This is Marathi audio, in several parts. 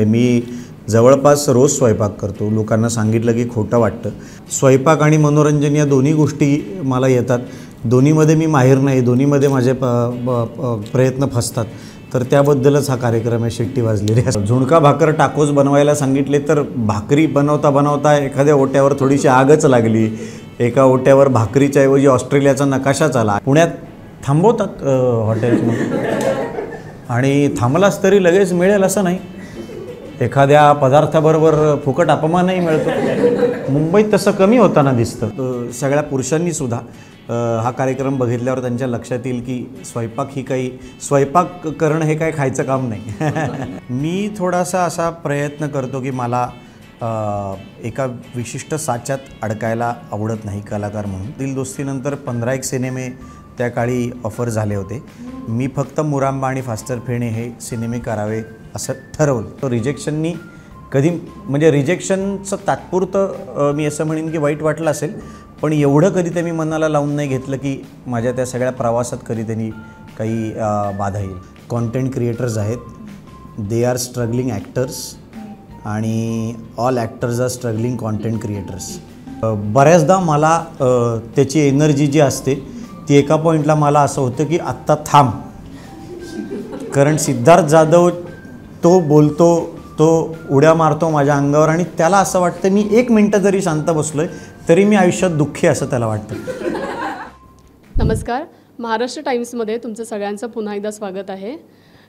मी जवळपास रोज स्वयंपाक करतो. लोकांना सांगितलं की खोटं वाटतं. स्वयंपाक आणि मनोरंजन या दोन्ही गोष्टी मला येतात. दोन्हीमध्ये मी माहिर नाही, दोन्हीमध्ये माझे प्रयत्न फसतात. तर त्याबद्दलच हा कार्यक्रम आहे शिट्टी वाजलेली आहे. झुणका भाकर टाकोस बनवायला सांगितले तर भाकरी बनवता बनवता एखाद्या ओट्यावर थोडीशी आगच लागली. एका ओट्यावर भाकरीच्या ऐवजी ऑस्ट्रेलियाचा नकाशाच आला. पुण्यात थांबवतात हॉटेल्समध्ये आणि थांबलाच तरी लगेच मिळेल असं नाही. एखाद्या पदार्थाबरोबर फुकट अपमानही मिळतो. मुंबईत तसं कमी होताना दिसतं. सगळ्या पुरुषांनीसुद्धा हा कार्यक्रम बघितल्यावर त्यांच्या लक्षात येईल की स्वयंपाक करणं हे काही खायचं काम नाही. मी थोडासा असा प्रयत्न करतो की मला एका विशिष्ट साच्यात अडकायला आवडत नाही कलाकार म्हणून. दिल दोस्तीनंतर 15 सिनेमे त्या काळी ऑफर झाले होते. मी फक्त मुरांबा आणि फास्टर फेणे हे सिनेमे करावे असं ठरवलं. तो रिजेक्शननी कधी म्हणजे रिजेक्शनचं तात्पुरतं मी असं म्हणेन की वाईट वाटलं असेल, पण एवढं कधी त्यांनी मनाला लावून नाही घेतलं की माझ्या त्या सगळ्या प्रवासात कधी त्यांनी काही बाधा येईल. कॉन्टेंट क्रिएटर्स आहेत, दे आर स्ट्रगलिंग ॲक्टर्स आणि all actors are struggling content creators. बऱ्याचदा मला त्याची एनर्जी जी असते ती एका पॉईंटला मला असं होतं की आत्ता थांब, कारण सिद्धार्थ जाधव तो बोलतो, तो उड्या मारतो माझ्या अंगावर आणि त्याला असं वाटतं मी 1 मिनटं जरी शांत बसलोय तरी मी आयुष्यात दुःखी असं त्याला वाटतं. नमस्कार, महाराष्ट्र टाइम्समध्ये तुमचं सगळ्यांचं पुन्हा एकदा स्वागत आहे.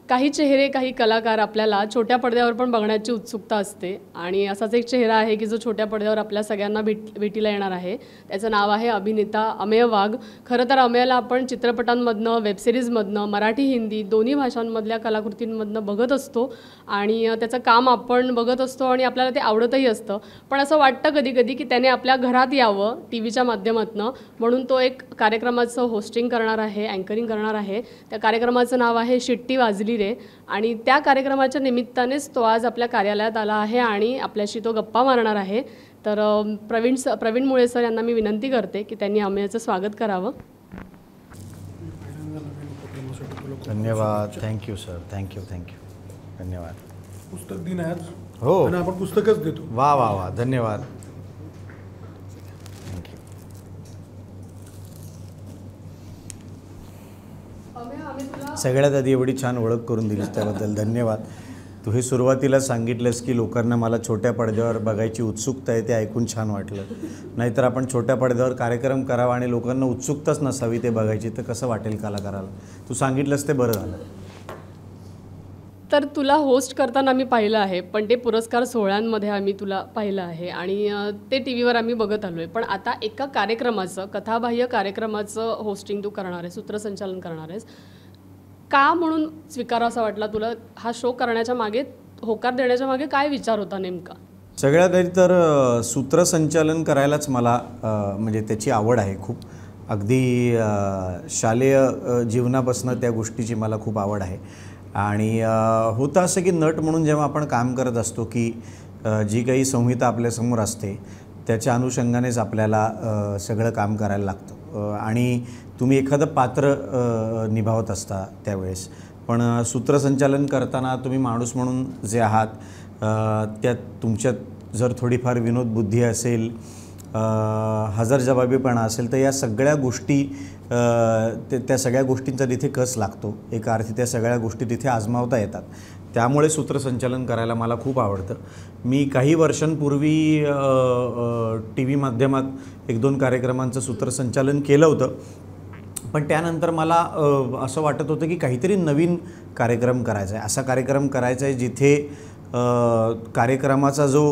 काही चेहरे, काही कलाकार आपल्याला छोट्या पडद्यावर पण बघण्याची उत्सुकता असते आणि असाच एक चेहरा आहे की जो छोट्या पडद्यावर आपल्या सगळ्यांना भेटीला येणार आहे. त्याचं नाव आहे अभिनेता अमेय वाघ. खरं तर अमेयला आपण चित्रपटांमधनं, वेबसिरीजमधनं, मराठी हिंदी दोन्ही भाषांमधल्या कलाकृतींमधनं बघत असतो आणि त्याचं काम आपण बघत असतो आणि आपल्याला ते आवडतही असतं. पण असं वाटतं कधी कधी की त्याने आपल्या घरात यावं टीव्हीच्या माध्यमातून, म्हणून तो एक कार्यक्रमाचं होस्टिंग करणार आहे, अँकरिंग करणार आहे. त्या कार्यक्रमाचं नाव आहे शिट्टी वाजली रे आणि त्या कार्यक्रमाच्या निमित्तानेच तो आज आपल्या कार्यालयात आला आहे आणि आपल्याशी तो गप्पा मारणार आहे. तर प्रवीण मुळे सर यांना मी विनंती करते की त्यांनी अमेयचं स्वागत करावं. धन्यवाद. Thank you sir. थँक्यू. धन्यवाद. पुस्तक दिन आहे हो, आणि आपण पुस्तकच देतो. वा वा वा, धन्यवाद. सगळ्यात आधी एवढी छान ओळख करून दिलीस त्याबद्दल धन्यवाद. तू हे सुरुवातीला सांगितलंस की लोकांना मला छोट्या पडद्यावर बघायची उत्सुकता आहे, ते ऐकून छान वाटलं. नाहीतर आपण छोट्या पडद्यावर कार्यक्रम करावा आणि लोकांना उत्सुकताच नसावी ते बघायची, तर कसं वाटेल कलाकाराला. तू सांगितलंस ते बरं झालं. तर तुला होस्ट करताना आम्ही पाहिलं आहे, पण ते पुरस्कार सोहळ्यांमध्ये आम्ही तुला पाहिलं आहे आणि ते टी व्हीवर आम्ही बघत आलो आहे. पण आता एका कार्यक्रमाचं, कथाबाह्य कार्यक्रमाचं होस्टिंग तू करणार आहेस, सूत्रसंचालन करणार आहेस. का म्हणून स्वीकारा असा वाटला तुला? हा शो करण्याच्या मागे, होकार देण्याच्या मागे काय विचार होता नेमका? सगळ्यात आधी तर सूत्रसंचालन करायलाच मला म्हणजे त्याची आवड आहे खूप. अगदी शालेय जीवनापासून त्या गोष्टीची मला खूप आवड आहे. आणि होतं असं की नट म्हणून जेव्हा आपण काम करत असतो की जी काही संहिता आपल्यासमोर असते त्याच्या अनुषंगानेच आपल्याला सगळं काम करायला लागतं आणि तुम्ही एखादं पात्र निभावत असता त्यावेळेस. पण सूत्रसंचालन करताना तुम्ही माणूस म्हणून जे आहात त्यात तुमच्यात जर थोडीफार विनोदबुद्धी असेल, हजरजबाबीपणा असेल, तर या सगळ्या गोष्टी त्या सगळ्या गोष्टींचा तिथे कस लागतो. एका अर्थी त्या सगळ्या गोष्टी तिथे आजमावता येतात. त्यामुळे सूत्रसंचालन करायला मला खूप आवडतं. मी काही वर्षांपूर्वी टी व्ही माध्यमात 1-2 कार्यक्रमांचं सूत्रसंचालन केलं होतं. पण त्यानंतर मला असं वाटत होतं की काहीतरी नवीन कार्यक्रम करायचा आहे. असा कार्यक्रम करायचा आहे जिथे कार्यक्रमाचा जो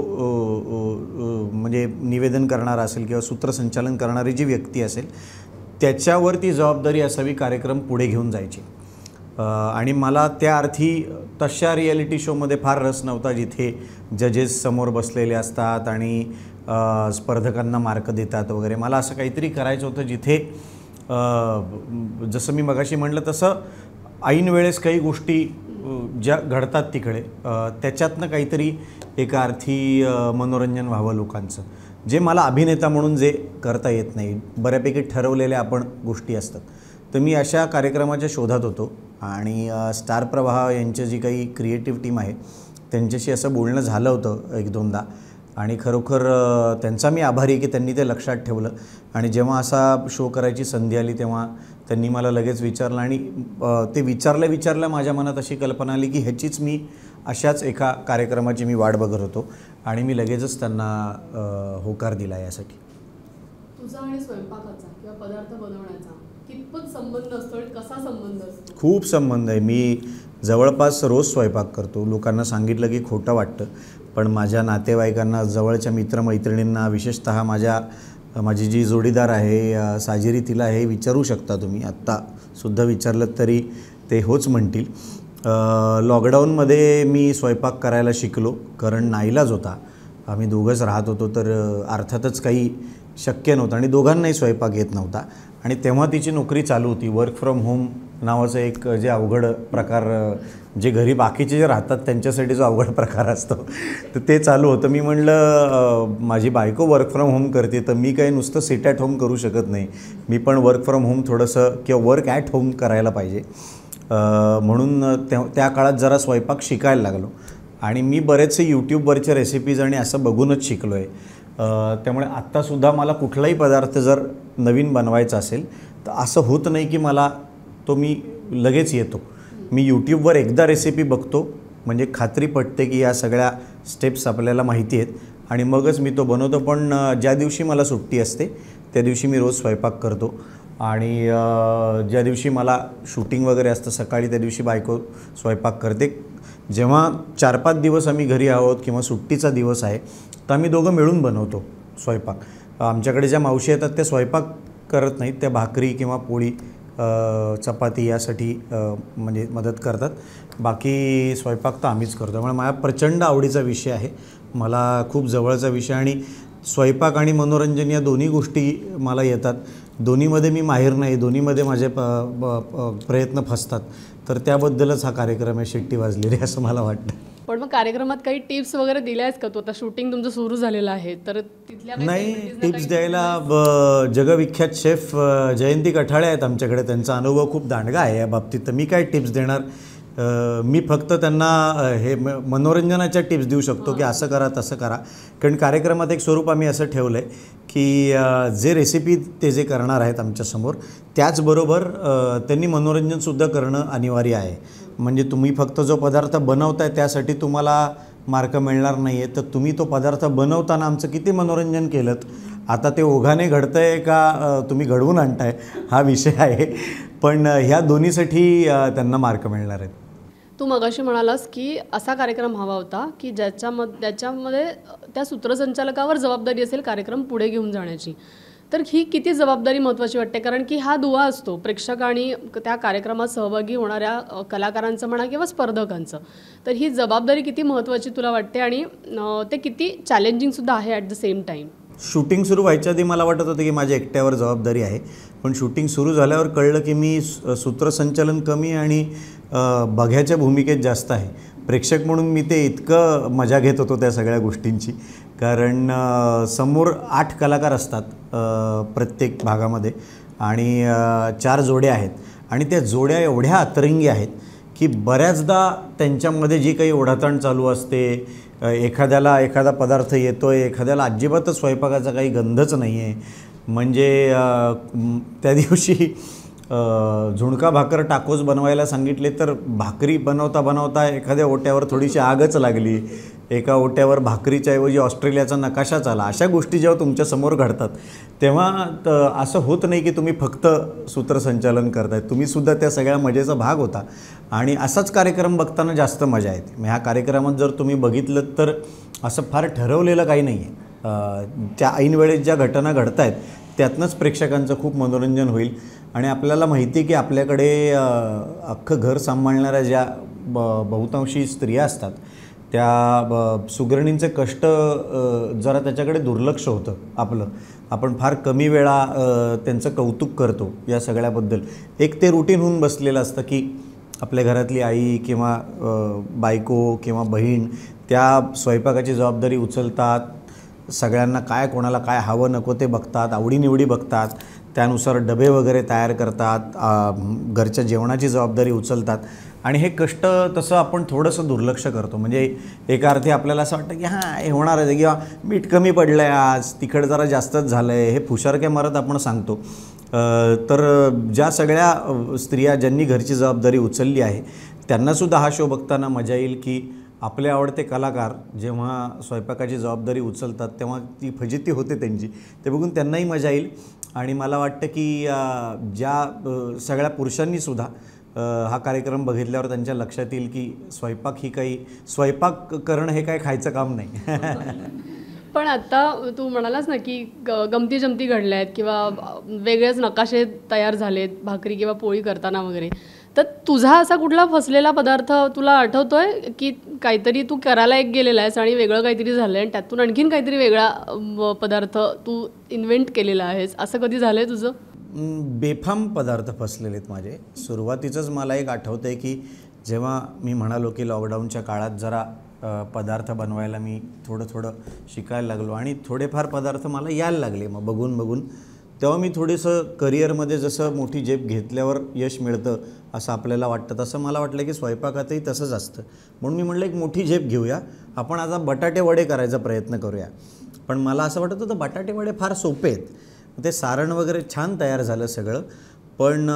म्हणजे निवेदन करणारा असेल किंवा सूत्रसंचालन करणारी जी व्यक्ती असेल त्याच्यावरती जबाबदारी असावी कार्यक्रम पुढे घेऊन जायची. आणि मला त्या अर्थी तशा रिॲलिटी शोमध्ये फार रस नव्हता जिथे जजेस समोर बसलेले असतात आणि स्पर्धकांना मार्क देतात वगैरे. मला असं काहीतरी करायचं होतं जिथे जसं मी मगाशी म्हटलं तसं ऐन वेळेस काही गोष्टी ज्या घडतात तिकडे त्याच्यातनं काहीतरी एका अर्थी मनोरंजन व्हावं लोकांचं, जे मला अभिनेता म्हणून जे करता येत नाही. बऱ्यापैकी ठरवलेल्या आपण गोष्टी असतात. तर मी अशा कार्यक्रमाच्या शोधात होतो आणि स्टार प्रवाह यांची जी काही क्रिएटिव्ह टीम आहे त्यांच्याशी असं बोलणं झालं होतं एक दोनदा आणि खरोखर त्यांचा मी आभारी आहे की त्यांनी ते लक्षात ठेवलं आणि जेव्हा असा शो करायची संधी आली तेव्हा त्यांनी मला लगेच विचारलं आणि ते विचारल्या माझ्या मनात अशी कल्पना आली की ह्याचीच मी अशाच एका कार्यक्रमाची मी वाट बघत होतो आणि मी लगेचच त्यांना होकार दिला यासाठी. तुझा आणि स्वयंपाकाचा किंवा पदार्थ बनवण्याचा कितपत संबंध असतो आणि कसा संबंध असतो? खूप संबंध आहे. मी जवळपास रोज स्वयंपाक करतो. लोकांना सांगितलं की खोटं वाटतं, पण माझ्या नातेवाईकांना, जवळच्या मित्रमैत्रिणींना, विशेषतः माझी जी जोडीदार आहे साजिरी, तिला हे विचारू शकता तुम्ही. आत्तासुद्धा विचारलं तरी ते होच म्हणतील. लॉकडाऊनमध्ये मी स्वयंपाक करायला शिकलो कारण नाईलाज होता. आम्ही दोघंच राहत होतो तर अर्थातच काही शक्य नव्हतं आणि दोघांनाही स्वयंपाक येत नव्हता आणि तेव्हा तिची नोकरी चालू होती. वर्क फ्रॉम होम नावाचं एक जे अवघड प्रकार, जे घरी बाकीचे जे राहतात त्यांच्यासाठी जो अवघड प्रकार असतो तर ते चालू होतं. मी म्हणलं माझी बायको वर्क फ्रॉम होम करते तर मी काही नुसतं सिट ॲट होम करू शकत नाही, मी पण वर्क फ्रॉम होम थोडंसं किंवा वर्क ॲट होम करायला पाहिजे. म्हणून त्या काळात जरा स्वयंपाक शिकायला लागलो आणि मी बरेचसे यूट्यूबवरचे रेसिपीज आणि असं बघूनच शिकलो आहे. त्यामुळे आत्तासुद्धा मला कुठलाही पदार्थ जर नवीन बनवायचा असेल तर असं होत नाही की मला तो मी लगेच येतो. मी यूट्यूबवर एकदा रेसिपी बघतो म्हणजे खात्री पटते की या सगळ्या स्टेप्स आपल्याला माहिती आहेत आणि मगच मी तो बनवतो. पण ज्या दिवशी मला सुट्टी असते त्या दिवशी मी रोज स्वयंपाक करतो आणि ज्या दिवशी मला शूटिंग वगैरे असतं सकाळी त्या दिवशी बायको स्वयंपाक करते. जेव्हा 4-5 दिवस आम्ही घरी आहोत किंवा सुट्टीचा दिवस आहे तर आम्ही दोघं मिळून बनवतो स्वयंपाक. आमच्याकडे ज्या मावशी येतात त्या स्वयंपाक करत नाहीत, त्या भाकरी किंवा पोळी चपाती यासाठी म्हणजे मदत करतात. बाकी स्वयंपाक तर आम्हीच करतो. त्यामुळे माझ्या प्रचंड आवडीचा विषय आहे, मला खूप जवळचा विषय आणि स्वयंपाक आणि मनोरंजन या दोन्ही गोष्टी मला येतात. दोन्हीमध्ये मी माहिर नाही, दोन्हीमध्ये माझे प्रयत्न फसतात. तर त्याबद्दलच हा कार्यक्रम आहे शिट्टी वाजलेली असं मला वाटतं. पण मग कार्यक्रमात काही टिप्स वगैरे दिल्या आहेत का? तो आता शूटिंग तुमचं सुरू झालेलं आहे तर तिथल्या नाही, टिप्स द्यायला जगविख्यात शेफ जयंती कठाळे आहेत आमच्याकडे. त्यांचा अनुभव खूप दांडगा आहे या बाबतीत. तर मी काय टिप्स देणार? मी फक्त त्यांना हे मनोरंजनाच्या टिप्स देऊ शकतो की असं करा तसं करा. कारण कार्यक्रमात एक स्वरूप आम्ही असं ठेवलं आहे की जे रेसिपी ते जे करणार आहेत आमच्यासमोर त्याचबरोबर त्यांनी मनोरंजनसुद्धा करणं अनिवार्य आहे. म्हणजे तुम्ही फक्त जो पदार्थ बनवताय त्यासाठी तुम्हाला मार्क मिळणार नाही आहे, तर तुम्ही तो पदार्थ बनवताना आमचं किती मनोरंजन केलं, आता ते ओघाने घडतं आहे का तुम्ही घडवून आणताय हा विषय आहे. पण ह्या दोन्हीसाठी त्यांना मार्क मिळणार आहेत. तू मगाशी म्हणालास की असा कार्यक्रम हवा होता की ज्याच्यामध्ये त्या सूत्रसंचालकावर जबाबदारी असेल कार्यक्रम पुढे घेऊन जाण्याची. तर ही किती जबाबदारी महत्त्वाची वाटते? कारण की हा दुवा असतो प्रेक्षक आणि त्या कार्यक्रमात सहभागी होणाऱ्या कलाकारांचं म्हणा किंवा स्पर्धकांचं. तर ही जबाबदारी किती महत्त्वाची तुला वाटते आणि ते किती चॅलेंजिंगसुद्धा आहे at the same time? Shooting सुरू व्हायच्या आधी मला वाटत होतं की माझ्या एकट्यावर जबाबदारी आहे, पण शूटिंग सुरू झाल्यावर कळलं की मी सूत्रसंचालन कमी आणि बघ्याच्या भूमिकेत जास्त आहे. प्रेक्षक म्हणून मी ते इतकं मजा घेत होतो त्या सगळ्या गोष्टींची. कारण समोर 8 कलाकार असतात प्रत्येक भागामध्ये आणि 4 जोड्या आहेत आणि त्या जोड्या एवढ्या अतरंगी आहेत की बऱ्याचदा त्यांच्यामध्ये जी काही ओढाताण चालू असते, एखाद्याला एखादा पदार्थ येतो आहे, एखाद्याला अजिबातच स्वयंपाकाचा काही गंधच नाही आहे. म्हणजे त्या दिवशी झुणका भाकर टाकोस बनवायला सांगितले तर भाकरी बनवता बनवता एखाद्या ओट्यावर थोडीशी आगच लागली, एका ओट्यावर भाकरीच्या ऐवजी ऑस्ट्रेलियाचा नकाशाच आला. अशा गोष्टी जेव्हा तुमच्यासमोर घडतात तेव्हा असं होत नाही की तुम्ही फक्त सूत्रसंचालन करताय, तुम्हीसुद्धा त्या सगळ्या मजेचा भाग होता. आणि असाच कार्यक्रम बघताना जास्त मजा येते. ह्या कार्यक्रमात जर तुम्ही बघितलं तर असं फार ठरवलेलं काही नाही आहे. त्या ऐनवेळेत ज्या घटना घडत आहेत त्यातनंच प्रेक्षकांचं खूप मनोरंजन होईल. आणि आपल्याला माहिती आहे की आपल्याकडे अख्खं घर सांभाळणाऱ्या ज्या बहुतांशी स्त्रिया असतात त्या सुगरणींचे कष्ट जरा त्याच्याकडे दुर्लक्ष होतं आपलं. आपण फार कमी वेळा त्यांचं कौतुक करतो या सगळ्याबद्दल. एक ते रुटीन होऊन बसलेलं असतं की आपल्या घरातली आई किंवा बायको किंवा बहीण त्या स्वयंपाकाची जबाबदारी उचलतात, सगळ्यांना काय कोणाला काय हवं नको ते बघतात, आवडीनिवडी बघतात, त्यानुसार डबे वगैरे तयार करतात, घरच्या जेवणाची जबाबदारी उचलतात. आणि हे कष्ट तसं आपण थोडंसं दुर्लक्ष करतो. म्हणजे एका अर्थी आपल्याला असं वाटतं की हां हे होणारच आहे, किंवा मीठ कमी पडलं आहे, आज तिखट जरा जास्तच झालं आहे, हे फुशारक्या मारत आपण सांगतो. तर ज्या सगळ्या स्त्रिया ज्यांनी घरची जबाबदारी उचलली आहे त्यांनासुद्धा हा शो बघताना मजा येईल की आपले आवडते कलाकार जेव्हा स्वयंपाकाची जबाबदारी उचलतात तेव्हा ती फजिती होते त्यांची, ते बघून त्यांनाही मजा येईल. आणि मला वाटतं की ज्या सगळ्या पुरुषांनीसुद्धा हा कार्यक्रम बघितल्यावर त्यांच्या लक्षात येईल की स्वयंपाक करणं हे काय खायचं काम नाही. पण आता तू म्हणालास ना की गमती जमती घडल्या आहेत किंवा वेगळेच नकाशे तयार झालेत भाकरी किंवा पोळी करताना वगैरे, तर तुझा असा कुठला फसलेला पदार्थ तुला आठवतोय की काहीतरी तू करायला एक गेलेला आहेस आणि वेगळं काहीतरी झालं आहे आणि त्यातून आणखीन काहीतरी वेगळा पदार्थ तू इन्व्हेंट केलेला आहेस, असं कधी झालं आहे तुझं? बेफाम पदार्थ फसलेले आहेत माझे. सुरुवातीचंच मला एक आठवतं आहे की जेव्हा मी म्हणालो की लॉकडाऊनच्या काळात जरा पदार्थ बनवायला मी थोडं शिकायला लागलो आणि थोडेफार पदार्थ मला यायला लागले मग बघून, तेव्हा मी थोडंसं करिअरमध्ये जसं मोठी झेप घेतल्यावर यश मिळतं असं आपल्याला वाटतं, तसं मला वाटलं की स्वयंपाकातही तसंच असतं. म्हणून मी म्हटलं एक मोठी झेप घेऊया, आपण आता बटाटे वडे करायचा प्रयत्न करूया. पण मला असं वाटत होतं बटाटे वडे फार सोपे आहेत, ते सारण वगैरे छान तयार झालं सगळं, पण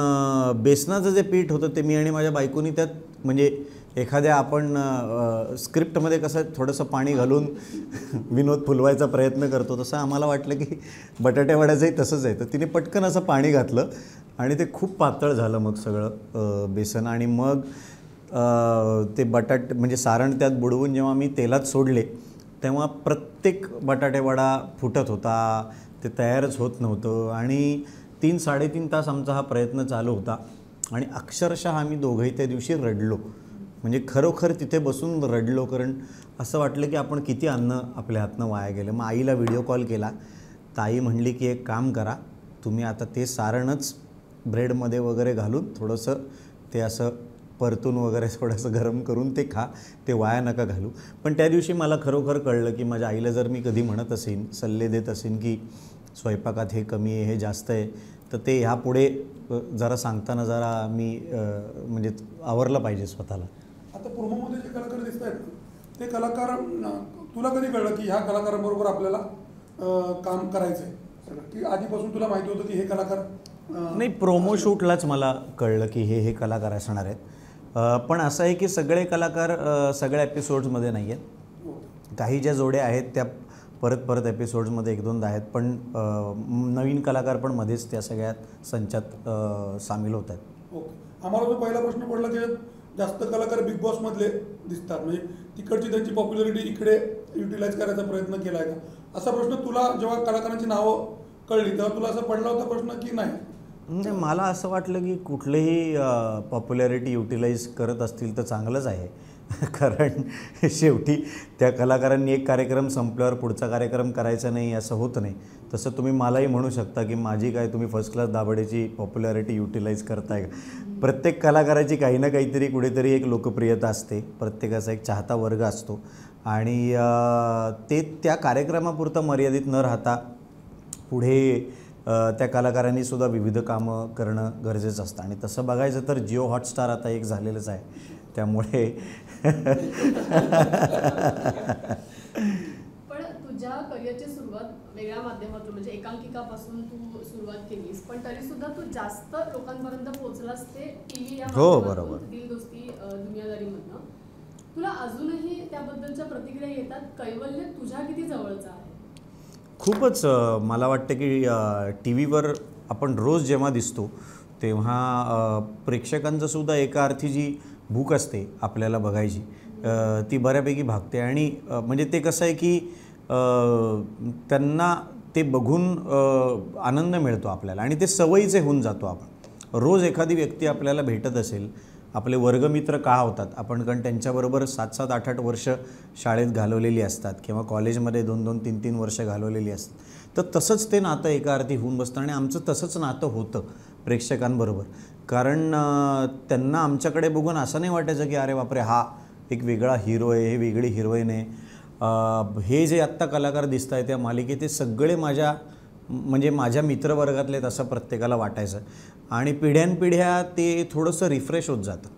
बेसनाचं जे पीठ होतं ते मी आणि माझ्या बायकोनी त्यात म्हणजे एखाद्या आपण स्क्रिप्टमध्ये कसं थोडंसं पाणी घालून विनोद फुलवायचा प्रयत्न करतो तसं आम्हाला वाटलं की बटाटे वड्याचंही तसंच आहे. तर तिने पटकन असं पाणी घातलं आणि ते खूप पातळ झालं मग सगळं बेसन. आणि मग ते म्हणजे सारण त्यात बुडवून जेव्हा मी तेलात सोडले तेव्हा प्रत्येक बटाटे वडा फुटत होता, ते तयारच होत नव्हतं. आणि 3-3.5 तास आमचा हा प्रयत्न चालू होता आणि अक्षरशः आम्ही दोघंही त्या दिवशी रडलो. म्हणजे खरोखर तिथे बसून रडलो, कारण असं वाटलं की आपण किती अन्न आपल्या हातनं वाया गेलं. मग आईला व्हिडिओ कॉल केला, तर आई म्हणली की एक काम करा, तुम्ही आता ते सारणच ब्रेडमध्ये वगैरे घालून थोडंसं ते असं परतून वगैरे थोडंसं गरम करून ते खा, ते वाया नका घालू. पण त्या दिवशी मला खरोखर कळलं की माझ्या आईला जर मी कधी म्हणत असेन, सल्ले देत असेन की स्वयंपाकात हे कमी आहे हे जास्त आहे, तर ते ह्यापुढे जरा सांगताना जरा मी म्हणजे आवरलं पाहिजे स्वतःला. आता प्रोमोमध्ये जे कलाकार दिसत आहेत ते कलाकार तुला कधी कळलं की ह्या कलाकारांबरोबर आपल्याला काम करायचं आहे सगळं, की आधीपासून तुला माहिती होतं की हे कलाकार? नाही, प्रोमो शूटलाच मला कळलं की हे कलाकार असणार आहेत. पण असं आहे की सगळे कलाकार सगळ्या एपिसोड्समध्ये नाही आहेत. काही ज्या जोड्या आहेत त्या परत एपिसोड्समध्ये 1-2दा आहेत, पण नवीन कलाकार पण मध्येच त्या सगळ्यात संचात सामील होत आहेत. ओके. आम्हाला जो पहिला प्रश्न पडला की जास्त कलाकार बिग बॉसमधले दिसतात, म्हणजे तिकडची त्यांची पॉप्युलरिटी इकडे युटिलाइज करायचा प्रयत्न केला आहे का, असा प्रश्न तुला जेव्हा कलाकारांची नावं कळली तेव्हा तुला असं पडला होता प्रश्न की नाही? म्हणजे मला असं वाटलं की कुठलेही पॉप्युलॅरिटी युटिलाइज करत असतील तर चांगलंच आहे. कारण शेवटी त्या कलाकारांनी एक कार्यक्रम संपल्यावर पुढचा कार्यक्रम करायचा नाही असं होत नाही. तसं तुम्ही मलाही म्हणू शकता की माझी काय तुम्ही फर्स्ट क्लास दाभाडेची पॉप्युलॅरिटी युटिलाइज करताय का. प्रत्येक कलाकाराची काही ना काहीतरी कुठेतरी एक लोकप्रियता असते, प्रत्येकाचा एक चाहता वर्ग असतो आणि ते त्या कार्यक्रमापुरतं मर्यादित न राहता पुढे त्या कलाकारांनी सुद्धा विविध कामं करणं गरजेचं असतं. आणि तसं बघायचं तर जिओ हॉटस्टार आता एक झालेलंच आहे, त्यामुळे पण तुझ्या करिअरची सुरुवात वेगळ्या माध्यमातून म्हणजे एकांकिकापासून तू सुरुवात केलीस, पण तरी सुद्धा तू जास्त लोकांपर्यंत पोहोचलास ते टीव्ही या बरोबर. दिल दोस्ती दुनियादारीमधनं. तुला अजूनही त्याबद्दलच्या प्रतिक्रिया येतात? कैवल्य तुझ्या किती जवळचं आहे? खूपच. मला वाटतं की टी व्हीवर आपण रोज जेव्हा दिसतो तेव्हा प्रेक्षकांचंसुद्धा एका अर्थी जी भूक असते आपल्याला बघायची ती बऱ्यापैकी भागते. आणि म्हणजे ते कसं आहे की त्यांना ते बघून आनंद मिळतो आपल्याला आणि ते सवयीचे होऊन जातो. आपण रोज एखादी व्यक्ती आपल्याला भेटत असेल, आपले वर्गमित्र का होतात आपण, कारण त्यांच्याबरोबर 7-7, 8-8 वर्ष शाळेत घालवलेली असतात किंवा कॉलेजमध्ये 2-2, 3-3 वर्ष घालवलेली असतात, तर तसंच ते नातं एका अर्थी होऊन बसतं. आणि आमचं तसंच नातं होतं प्रेक्षकांबरोबर, कारण त्यांना आमच्याकडे बघून असं नाही वाटायचं की अरे बापरे हा एक वेगळा हिरो आहे, हे वेगळी हिरोईन आहे. हे जे आत्ता कलाकार दिसत आहे त्या मालिकेत ते सगळे माझ्या मित्रवर्गातले, तसं प्रत्येकाला वाटायचं. आणि पिढ्यानपिढ्या ते थोडंसं रिफ्रेश होत जातं.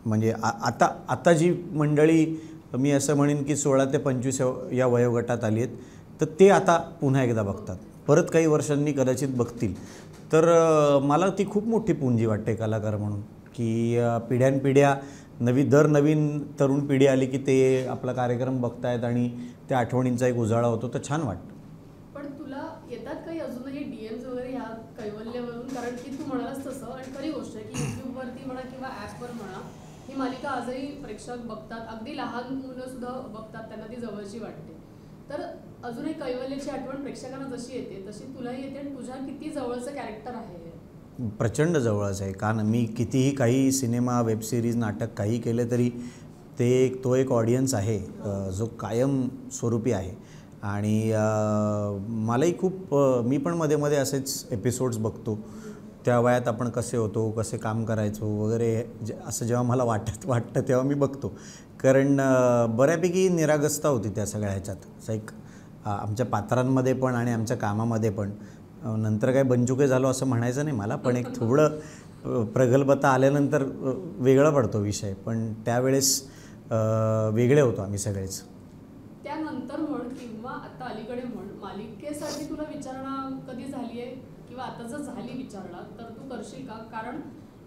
म्हणजे आता जी मंडळी मी असं म्हणेन की 16 ते 25 या वयोगटात आली आहेत, तर ते आता पुन्हा एकदा बघतात, परत काही वर्षांनी कदाचित बघतील. तर मला ती खूप मोठी पुंजी वाटते कलाकार म्हणून, की पिढ्यानपिढ्या नवीन तरुण पिढी आली की ते आपला कार्यक्रम बघतायत आणि त्या आठवणींचा एक उजाळा होतो, तर छान वाटतं. पण तुला येतात काही अजूनही DMs वगैरे ह्या कैवल्यवरून? कारण की तू म्हणालास तसं, आणि खरी गोष्ट आहे की यूट्यूबवरती म्हणा किंवा ॲपवर म्हणा, ही मालिका आजही प्रेक्षक बघतात, अगदी लहान मुलं सुद्धा बघतात, त्यांना ती जवळची वाटते. तर अजूनही कैवल्याची आठवण प्रेक्षकांना जशी येते तशी तुलाही येते, आणि तुझ्या किती जवळचं कॅरेक्टर आहे हे? प्रचंड जवळच आहे. कारण मी कितीही काही सिनेमा, वेबसिरीज, नाटक काही केले तरी तो एक ऑडियन्स आहे जो कायम स्वरूपी आहे. आणि मलाही खूप मी पण मध्ये मध्ये असेच एपिसोड्स बघतो. त्या वयात आपण कसे होतो, कसे काम करायचो वगैरे, असं जेव्हा मला वाटतं तेव्हा मी बघतो. कारण बऱ्यापैकी निरागसता होती त्या सगळ्या ह्याच्यात, असं एक आमच्या पात्रांमध्ये पण आणि आमच्या कामामध्ये पण. नंतर काय बनचुके झालो असं म्हणायचं नाही मला, पण एक थोडं प्रगल्भता आल्यानंतर वेगळा पडतो विषय. पण त्यावेळेस वेगळे होतो आम्ही सगळेच. त्यानंतर म्हण किंवा आता अलीकडे म्हण, मालिकेसाठी तुला विचारणा कधी झाली आहे, किंवा आता जर झाली विचारणा तर तू करशील का? कारण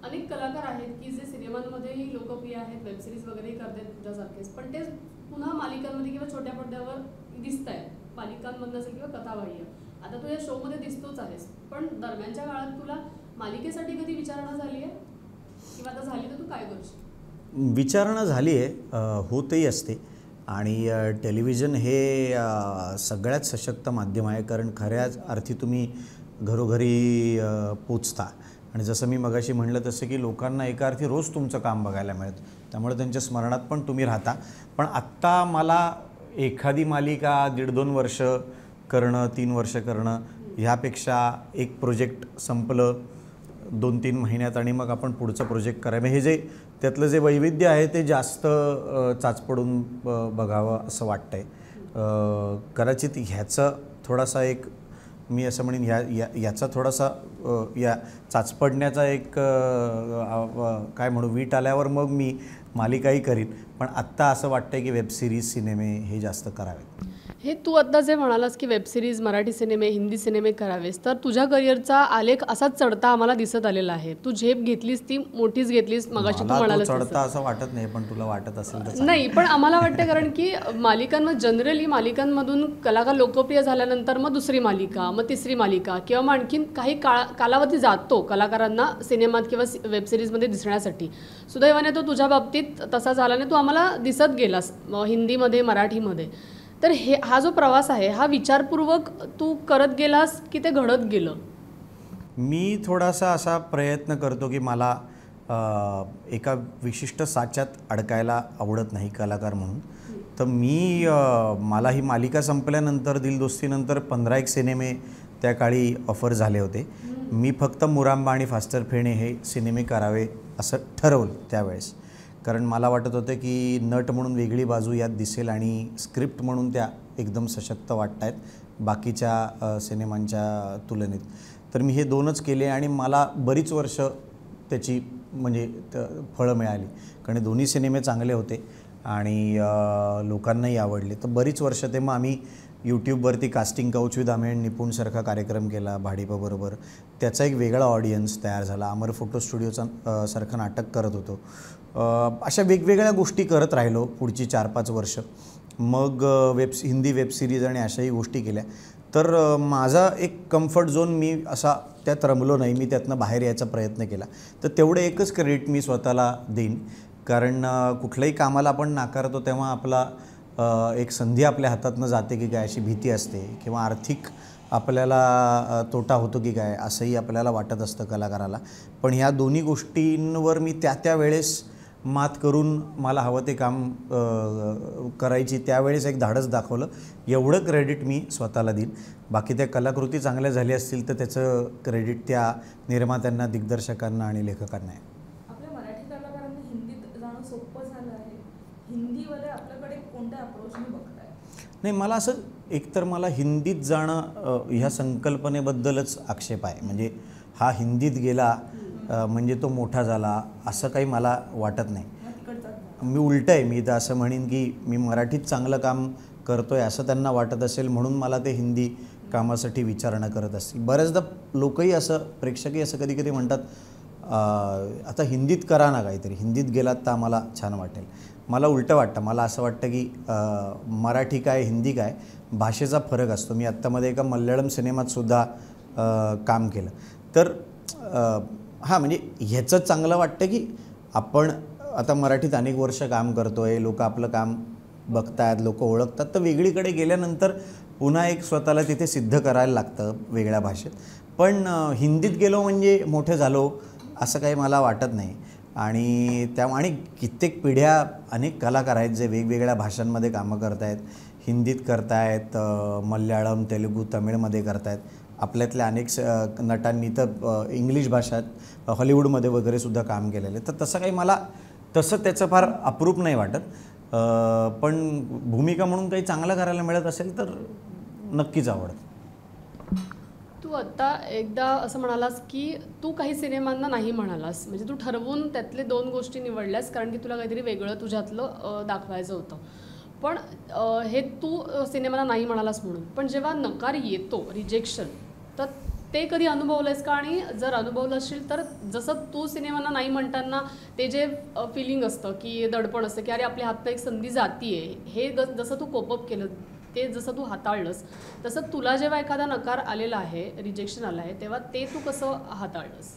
अनेक कलाकार आहेत की जे सिनेमांमध्येही लोकप्रिय आहेत, वेबसिरीज वगैरेही करतात तुझ्यासारखेच, पण ते पुन्हा मालिकांमध्ये किंवा छोट्या पडद्यावर दिसत आहेत, मालिकांमधनं असेल किंवा कथाबाह्य. आता तू या शोमध्ये दिसतोच आहेस, पण दरम्यानच्या काळात तुला मालिकेसाठी कधी विचारणा झाली आहे, किंवा आता झाली तर तू काय करशील? विचारणा झाली आहे, होतही असते. आणि टेलिव्हिजन हे सगळ्यात सशक्त माध्यम आहे, कारण खऱ्याच अर्थी तुम्ही घरोघरी पोचता. आणि जसं मी मगाशी म्हणलं तसं की लोकांना एका अर्थी रोज तुमचं काम बघायला मिळतं, त्यामुळे त्यांच्या स्मरणात पण तुम्ही राहता. पण आत्ता मला एखादी मालिका 1.5-2 वर्ष करणं, 3 वर्ष करणं, ह्यापेक्षा एक प्रोजेक्ट संपलं 2-3 महिन्यात आणि मग आपण पुढचं प्रोजेक्ट करायचं, हे जे त्यातलं जे वैविध्य आहे ते जास्त चाचपडून बघावं असं वाटतं आहे. कदाचित ह्याचं थोडासा एक मी असं म्हणेन याचा थोडासा या चाचपडण्याचा एक काय म्हणू वीट आल्यावर मग मी मालिकाही करीन. पण आत्ता असं वाटतं की वेबसिरीज, सिनेमे हे जास्त करावेत. हे तू आत्ता जे म्हणालास की वेबसिरीज, मराठी सिनेमे, हिंदी सिनेमे करावेस, तर तुझ्या करिअरचा आलेख असाच चढता आम्हाला दिसत आलेला आहे. तू झेप घेतलीस ती मोठीच घेतलीस, मगाशी तू म्हणालास चढता असं वाटत नाही, पण तुला वाटत असेल तर नाही. पण आम्हाला वाटतं कारण की जनरली मालिकांमधून कलाकार लोकप्रिय झाल्यानंतर मग दुसरी मालिका, मग तिसरी मालिका, किंवा मग आणखीन काही कालावधी जातो कलाकारांना सिनेमात किंवा वेबसिरीजमध्ये दिसण्यासाठी. सुदैवाने तो तुझ्या बाबतीत तसा झाला नाही, तू आम्हाला दिसत गेलास हिंदीमध्ये, मराठीमध्ये. तर हा जो प्रवास आहे हा विचारपूर्वक तू करत गेलास की ते घडत गेलं? मी थोडासा असा प्रयत्न करतो की मला एका विशिष्ट साच्यात अडकायला आवडत नाही कलाकार म्हणून. तर मला ही मालिका संपल्यानंतर, दिलदोस्तीनंतर 15 सिनेमे त्या काळी ऑफर झाले होते. मी फक्त मुरांबा आणि फास्टर फेणे हे सिनेमे करावे असं ठरवलं त्यावेळेस, कारण मला वाटत होतं की नट म्हणून वेगळी बाजू यात दिसेल आणि स्क्रिप्ट म्हणून त्या एकदम सशक्त वाटत आहेत बाकीच्या सिनेमांच्या तुलनेत. तर मी हे 2च केले आणि मला बरीच वर्ष त्याची म्हणजे फळं मिळाली, कारण दोन्ही सिनेमे चांगले होते आणि लोकांनाही आवडले. तर बरीच वर्ष ते मग आम्ही यूट्यूबवरती कास्टिंग काउच विथ अमेन निपुणसारखा कार्यक्रम केला भाडीपाबरोबर. त्याचा एक वेगळा ऑडियन्स तयार झाला. अमर फोटो स्टुडिओचा सारखं नाटक करत होतो. अशा वेगवेगळ्या गोष्टी करत राहिलो पुढची 4-5 वर्ष. मग हिंदी वेबसिरीज आणि अशाही गोष्टी केल्या. तर माझा एक कम्फर्ट झोन मी असा त्यात रमलो नाही, मी त्यातनं बाहेर यायचा प्रयत्न केला. तर तेवढं एकच क्रेडिट मी स्वतःला देईन, कारण कुठल्याही कामाला आपण नाकारतो तेव्हा आपला एक संधी आपल्या हातातनं जाते की काय अशी भीती असते, किंवा आर्थिक आपल्याला तोटा होतो की काय असंही आपल्याला वाटत असतं कलाकाराला. पण ह्या दोन्ही गोष्टींवर मी त्या वेळेस मात करून मला हवं ते काम करायची त्यावेळेस एक धाडस दाखवलं. एवढं क्रेडिट मी स्वतःला देईन. बाकी त्या कलाकृती चांगल्या झाल्या असतील तर त्याचं क्रेडिट त्या निर्मात्यांना, दिग्दर्शकांना आणि लेखकांना आहे. आपल्या मराठी कलाकारांना हिंदीत जाणं सोपं झालं आहे. हिंदीवाले आपल्याकडे कोणत्या अप्रोचने बघताय? नाही, मला असं एकतर मला हिंदीत जाणं ह्या संकल्पनेबद्दलच आक्षेप आहे. म्हणजे हा हिंदीत गेला म्हणजे तो मोठा झाला असं काही मला वाटत नाही. मी उलटं आहे, मी तर असं म्हणेन की मी मराठीत चांगलं काम करतो आहे असं त्यांना वाटत असेल म्हणून मला ते हिंदी कामासाठी विचारणा करत असतील. बऱ्याचदा लोकही असं, प्रेक्षकही असं कधी कधी म्हणतात आता हिंदीत करा ना काहीतरी, हिंदीत गेलात तर आम्हाला छान वाटेल. मला उलटं वाटतं, मला असं वाटतं की मराठी काय हिंदी काय भाषेचा फरक असतो. मी आत्तामध्ये एका मल्याळम सिनेमातसुद्धा काम केलं. तर हां, म्हणजे ह्याचं चांगलं वाटतं की आपण आता मराठीत अनेक वर्ष काम करतो आहे, लोक आपलं काम बघतात, लोक ओळखतात. तर वेगळीकडे गेल्यानंतर पुन्हा एक स्वतःला तिथे सिद्ध करायला लागतं वेगळ्या भाषेत. पण हिंदीत गेलो म्हणजे मोठे झालो असं काही मला वाटत नाही. आणि आणि कित्येक पिढ्या अनेक कलाकार आहेत जे वेगवेगळ्या भाषांमध्ये कामं करत आहेत. हिंदीत करतायत, मल्याळम, तेलुगू, तमिळमध्ये करतायत. आपल्यातल्या अनेक नटांनी तर इंग्लिश भाषात हॉलिवूडमध्ये वगैरे सुद्धा काम केलेलं आहे. तर तसं काही मला त्याचं फार अप्रूप नाही वाटत. पण भूमिका म्हणून काही चांगलं करायला मिळत असेल तर नक्कीच आवडतं. तू आत्ता एकदा असं म्हणालास की तू काही सिनेमांना नाही म्हणालास, म्हणजे तू ठरवून त्यातले 2 गोष्टी निवडल्यास कारण की तुला काहीतरी वेगळं तुझ्यातलं दाखवायचं होतं. पण हे तू सिनेमाला नाही म्हणालास म्हणून, पण जेव्हा नकार येतो, रिजेक्शन, तर ते कधी अनुभवलंयस का? आणि जर अनुभवलं असेल तर जसं तू सिनेमांना नाही म्हणताना ते जे फिलिंग असतं की दडपण असतं की अरे आपल्या हातनं एक संधी जातीये, हे जसं तू कोपअप केलं, ते जसं तू हाताळलंस, तसं तुला जेव्हा एखादा नकार आलेला आहे, रिजेक्शन आलं आहे, तेव्हा ते तू कसं हाताळलंस?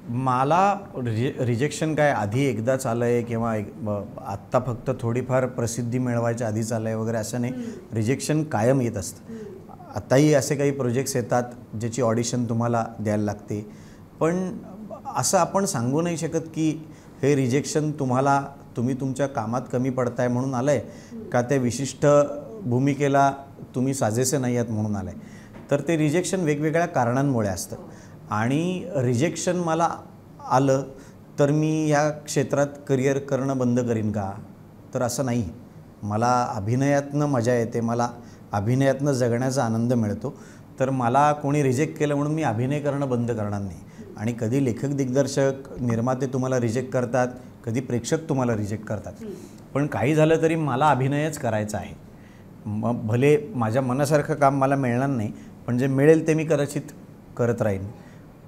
मला रिजेक्शन काय आधी एकदाच आलं आहे किंवा आत्ता फक्त थोडीफार प्रसिद्धी मिळवायच्या आधीच आलं आहे वगैरे असं नाही. रिजेक्शन कायम येत असतं. आताही असे काही प्रोजेक्ट्स येतात ज्याची ऑडिशन तुम्हाला द्यायला लागते. पण असं आपण सांगू नाही शकत की हे रिजेक्शन तुम्ही तुमच्या कामात कमी पडताय म्हणून आलं आहे का त्या विशिष्ट भूमिकेला तुम्ही साजेसे नाही आहात म्हणून आलं आहे. तर ते रिजेक्शन वेगवेगळ्या कारणांमुळे असतं. आणि रिजेक्शन मला आलं तर मी या क्षेत्रात करिअर करणं बंद करीन का? तर असं नाही. मला अभिनयातनं मजा येते, मला अभिनयातनं जगण्याचा आनंद मिळतो. तर मला कोणी रिजेक्ट केलं म्हणून मी अभिनय करणं बंद करणार नाही. आणि कधी लेखक, दिग्दर्शक, निर्माते तुम्हाला रिजेक्ट करतात, कधी प्रेक्षक तुम्हाला रिजेक्ट करतात. पण काही झालं तरी मला अभिनयच करायचा आहे. मग भले माझ्या मनासारखं काम मला मिळणार नाही, पण जे मिळेल ते मी कदाचित करत राहीन.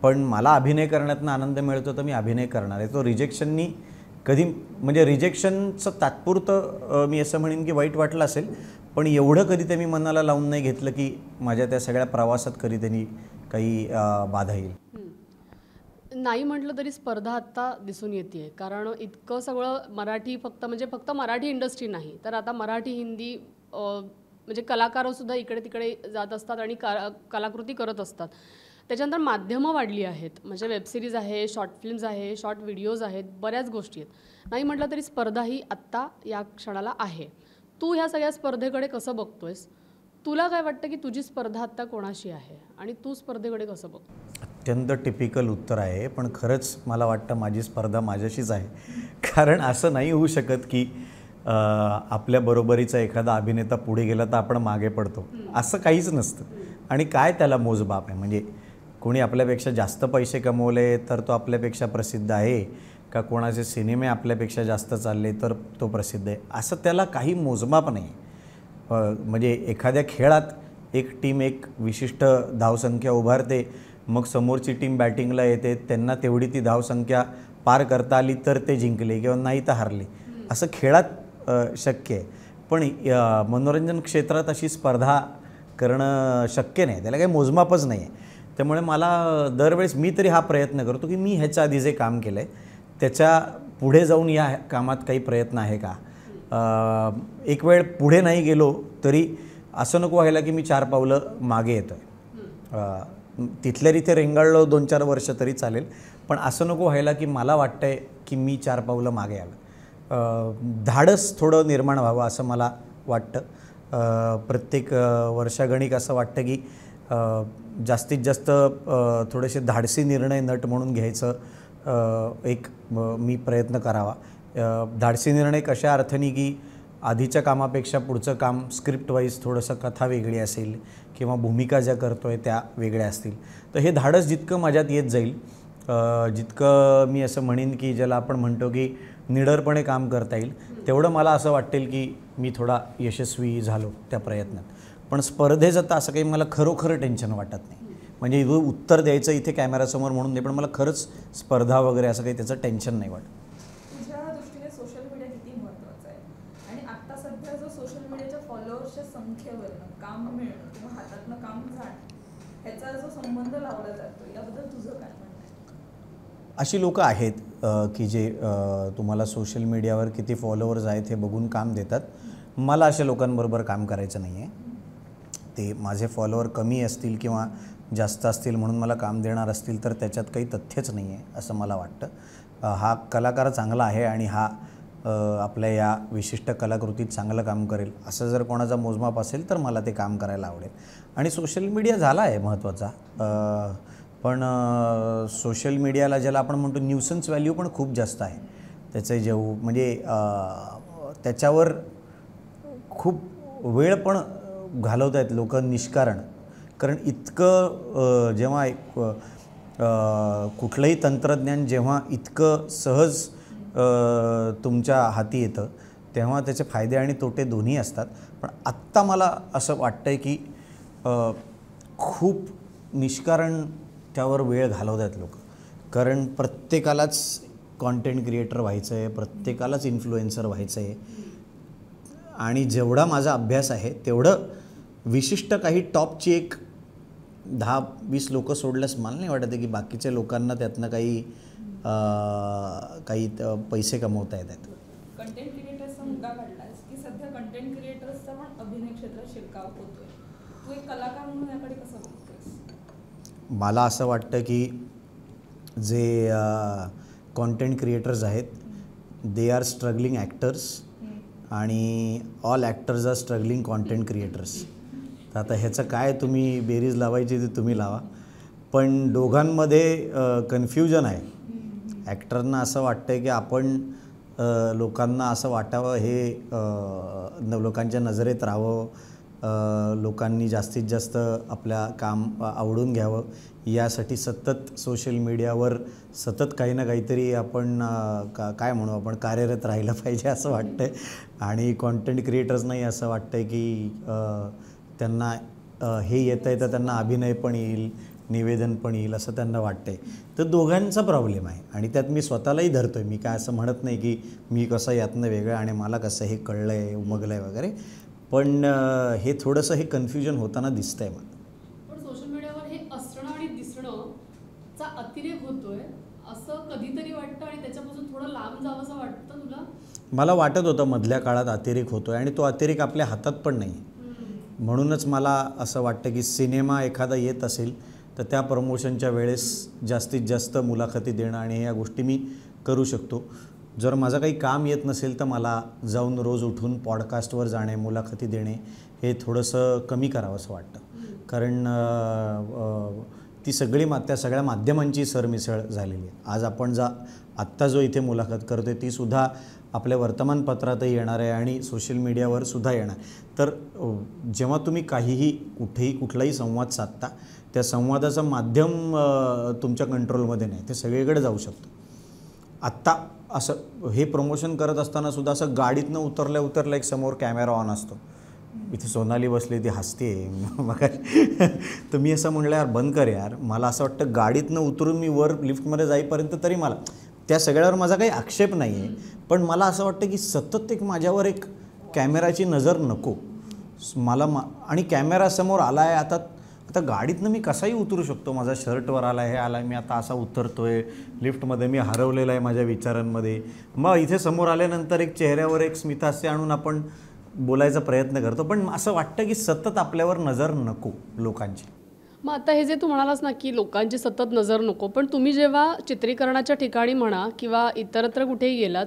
पण मला अभिनय करण्यातनं आनंद मिळतो तर मी अभिनय करणार आहे. तो रिजेक्शननी कधी, म्हणजे रिजेक्शनचं तात्पुरतं मी असं म्हणेन की वाईट वाटलं असेल, पण एवढं कधी ते मी मनाला लावून नाही घेतलं की माझ्या त्या सगळ्या प्रवासात कधी त्यांनी काही बाधा येईल. नाही म्हटलं तरी स्पर्धा आत्ता दिसून येते, कारण इतकं सगळं मराठी फक्त मराठी इंडस्ट्री नाही तर आता मराठी, हिंदी म्हणजे कलाकारसुद्धा इकडे तिकडे जात असतात आणि कलाकृती करत असतात. त्याच्यानंतर माध्यमं वाढली आहेत, म्हणजे वेबसिरीज आहे, शॉर्ट फिल्म्स आहे, शॉर्ट व्हिडिओज आहेत, बऱ्याच गोष्टी आहेत. नाही म्हटलं तरी स्पर्धा ही आत्ता या क्षणाला आहे. तू ह्या सगळ्या स्पर्धेकडे कसं बघतोयस? तुला काय वाटतं की तुझी स्पर्धा आत्ता कोणाशी आहे आणि तू स्पर्धेकडे कसं बघतो? अत्यंत टिपिकल उत्तर आहे, पण खरंच मला वाटतं माझी स्पर्धा माझ्याशीच आहे. कारण असं नाही होऊ शकत की आपल्या बरोबरीचा एखादा अभिनेता पुढे गेला तर आपण मागे पडतो. असं काहीच नसतं. आणि काय त्याला मोजमाप आहे? म्हणजे कोणी आपल्यापेक्षा जास्त पैसे कमवले तर तो आपल्यापेक्षा प्रसिद्ध आहे का? कोणाचे सिनेमे आपल्यापेक्षा जास्त चालले तर तो प्रसिद्ध आहे? असं त्याला काही मोजमाप नाही. म्हणजे एखाद्या खेळात एक टीम एक विशिष्ट धावसंख्या उभारते, मग समोरची टीम बॅटिंगला येते, त्यांना तेवढी ती धावसंख्या पार करता आली तर ते जिंकले किंवा नाही तर हारले. असं खेळात शक्य आहे. पण मनोरंजन क्षेत्रात अशी स्पर्धा करणं शक्य नाही, त्याला काही मोजमापच नाही आहे. त्यामुळे मला दरवेळेस मी तरी हा प्रयत्न करतो की मी ह्याच्या आधी जे काम केलं आहे त्याच्या पुढे जाऊन या कामात काही प्रयत्न आहे का? एक वेळ पुढे नाही गेलो तरी असं नको व्हायला की मी 4 पावलं मागे येतो आहे. तिथल्या तिथे रेंगाळलो 2-4 वर्ष तरी चालेल, पण असं नको व्हायला की मला वाटतं आहे की मी 4 पावलं मागे आलं. धाडस थोडं निर्माण व्हावं असं मला वाटतं. प्रत्येक वर्षागणिक असं वाटतं की जास्तीत जास्त थोडेसे धाडसी निर्णय नट म्हणून घ्यायचं एक मी प्रयत्न करावा. धाडसी निर्णय कशा अर्थाने की आधीच्या कामापेक्षा पुढचं काम स्क्रिप्ट वाईज थोडंसं कथा वेगळी असेल किंवा भूमिका ज्या करतो आहे त्या वेगळ्या असतील. तर हे धाडस जितकं माझ्यात येत जाईल, जितकं मी असं म्हणेन की ज्याला आपण म्हणतो की निडरपणे काम करता येईल तेवढं मला असं वाटेल की मी थोडा यशस्वी झालो त्या प्रयत्नात. पण स्पर्धेचं तर असं काही मला खरोखर टेन्शन वाटत नाही. म्हणजे उत्तर द्यायचं इथे कॅमेरासमोर म्हणून नाही, पण मला खरंच स्पर्धा वगैरे असं काही त्याचं टेन्शन नाही वाटत. तुझ्या दृष्टीने सोशल मीडिया किती महत्त्वाचं आहे आणि आता सध्या जो सोशल मीडियाच्या फॉलोअर्सच्या संख्येवरनं काम मिळणं किंवा हातातनं काम जाणं ह्याचा जो संबंध लावला जातो याबद्दल तुझं काय म्हणणं आहे? अशी लोकं आहेत की जे तुम्हाला सोशल मीडियावर किती फॉलोअर्स आहेत हे बघून काम देतात. मला अशा लोकांबरोबर काम करायचं नाही आहे. ते माझे फॉलोअर कमी असतील किंवा जास्त असतील म्हणून मला काम देणार असतील तर त्याच्यात काही तथ्यच नाही आहे असं मला वाटतं. हा कलाकार चांगला आहे आणि हा आपल्या या विशिष्ट कलाकृतीत चांगलं काम करेल असं जर कोणाचा मोजमाप असेल तर मला ते काम करायला आवडेल. आणि सोशल मीडिया झाला आहे महत्त्वाचा, पण सोशल मीडियाला ज्याला आपण म्हणतो न्यूसन्स व्हॅल्यू पण खूप जास्त आहे. त्याचे म्हणजे त्याच्यावर खूप वेळ पण घालवत आहेत लोक निष्कारण. कारण इतकं जेव्हा कुठलंही तंत्रज्ञान जेव्हा इतकं सहज तुमच्या हाती येतं तेव्हा त्याचे फायदे आणि तोटे दोन्ही असतात. पण आत्ता मला असं वाटतं आहे की खूप निष्कारण त्यावर वेळ घालवत आहेत लोक. कारण प्रत्येकालाच कॉन्टेंट क्रिएटर व्हायचं आहे, प्रत्येकालाच इन्फ्लुएन्सर व्हायचं आहे. आणि जेवढा माझा अभ्यास आहे तेवढं विशिष्ट काही टॉपची एक 10-20 लोकं सोडल्यास मला नाही वाटत आहे की बाकीच्या लोकांना त्यातनं काही पैसे कमवता येतात. कंटेंट क्रिएटर्सचा मुद्दा काढलास की सध्या कंटेंट क्रिएटर्सचा पण अभिनय क्षेत्रात शिरकाव होतोय. तू एक कलाकार म्हणून याकडे कसं बघतोयस? मला असं वाटतं की जे कॉन्टेंट क्रिएटर्स आहेत दे आर स्ट्रगलिंग ॲक्टर्स आणि all actors are struggling content creators. तर आता ह्याचं काय तुम्ही बेरीज लावायची ते तुम्ही लावा, पण दोघांमध्ये कन्फ्युजन आहे. ॲक्टरना असं वाटतं आहे की आपण लोकांना असं वाटावं, हे लोकांच्या नजरेत राहावं, लोकांनी जास्तीत जास्त आपल्या काम आवडून घ्यावं यासाठी सतत सोशल मीडियावर सतत काही ना काहीतरी आपण काय म्हणू आपण कार्यरत राहिलं पाहिजे असं वाटतं आहे. आणि कॉन्टेंट क्रिएटर्सनाही असं वाटतं आहे की त्यांना हे येतं आहे तर त्यांना अभिनय पण येईल, निवेदन पण येईल असं त्यांना वाटतं आहे. तर दोघांचा प्रॉब्लेम आहे आणि त्यात मी स्वतःलाही धरतो आहे. मी काय असं म्हणत नाही की मी कसं यातनं वेगळं आणि मला कसं हे कळलं आहे उमगलं आहे वगैरे, पण हे थोडंसं हे कन्फ्युजन होताना दिसतं आहे मला. पण सोशल मीडियावर हे असणं आणि दिसणं चा अतिरेक होतोय असं कधीतरी वाटतं आणि त्याच्यापासून थोडं लांब जावंसं वाटतं तुला? मला वाटत होतं मधल्या काळात अतिरेक होतो आहे आणि तो अतिरेक आपल्या हातात पण नाही. म्हणूनच मला असं वाटतं की सिनेमा एखादा येत असेल तर त्या प्रमोशनच्या वेळेस जास्तीत जास्त मुलाखती देणं आणि या गोष्टी मी करू शकतो. जर माझं काही काम येत नसेल तर मला जाऊन रोज उठून पॉडकास्टवर जाणे, मुलाखती देणे हे थोडंसं कमी करावं असं वाटतं. कारण ती त्या सगळ्या माध्यमांची सरमिसळ झालेली आहे. आज आपण आत्ता जो इथे मुलाखत करतो आहे तीसुद्धा आपल्या वर्तमानपत्रातही येणार आहे आणि सोशल मीडियावर सुद्धा येणार. तर जेव्हा तुम्ही कुठलाही संवाद साधता त्या संवादाचं माध्यम तुमच्या कंट्रोलमध्ये नाही, ते सगळीकडे जाऊ शकतं. आत्ता असं हे प्रमोशन करत असताना सुद्धा असं गाडीतनं उतरल्या एक समोर कॅमेरा ऑन असतो. इथे सोनाली बसली ती हसते मग तर मी असं म्हणलं यार बंद कर यार. मला असं वाटतं गाडीतनं उतरून मी वर लिफ्टमध्ये जाईपर्यंत तरी मला त्या सगळ्यावर माझा काही आक्षेप नाही आहे, पण मला असं वाटतं की सतत माझ्यावर एक कॅमेराची नजर नको मला. आणि कॅमेरासमोर आला आहे आता गाडीतनं मी कसाही उतरू शकतो. माझा शर्टवर आला आहे, हे आला आहे, मी आता असा उतरतो आहे लिफ्टमध्ये, मी हरवलेला आहे माझ्या विचारांमध्ये. मग इथे समोर आल्यानंतर एक चेहऱ्यावर एक स्मितहास्य आणून आपण बोलायचा प्रयत्न करतो, पण असं वाटतं की सतत आपल्यावर नजर नको लोकांची. मग आता हे जे तू म्हणालास ना की लोकांची सतत नजर नको, पण तुम्ही जेव्हा चित्रीकरणाच्या ठिकाणी म्हणा किंवा इतरत्र कुठेही गेलात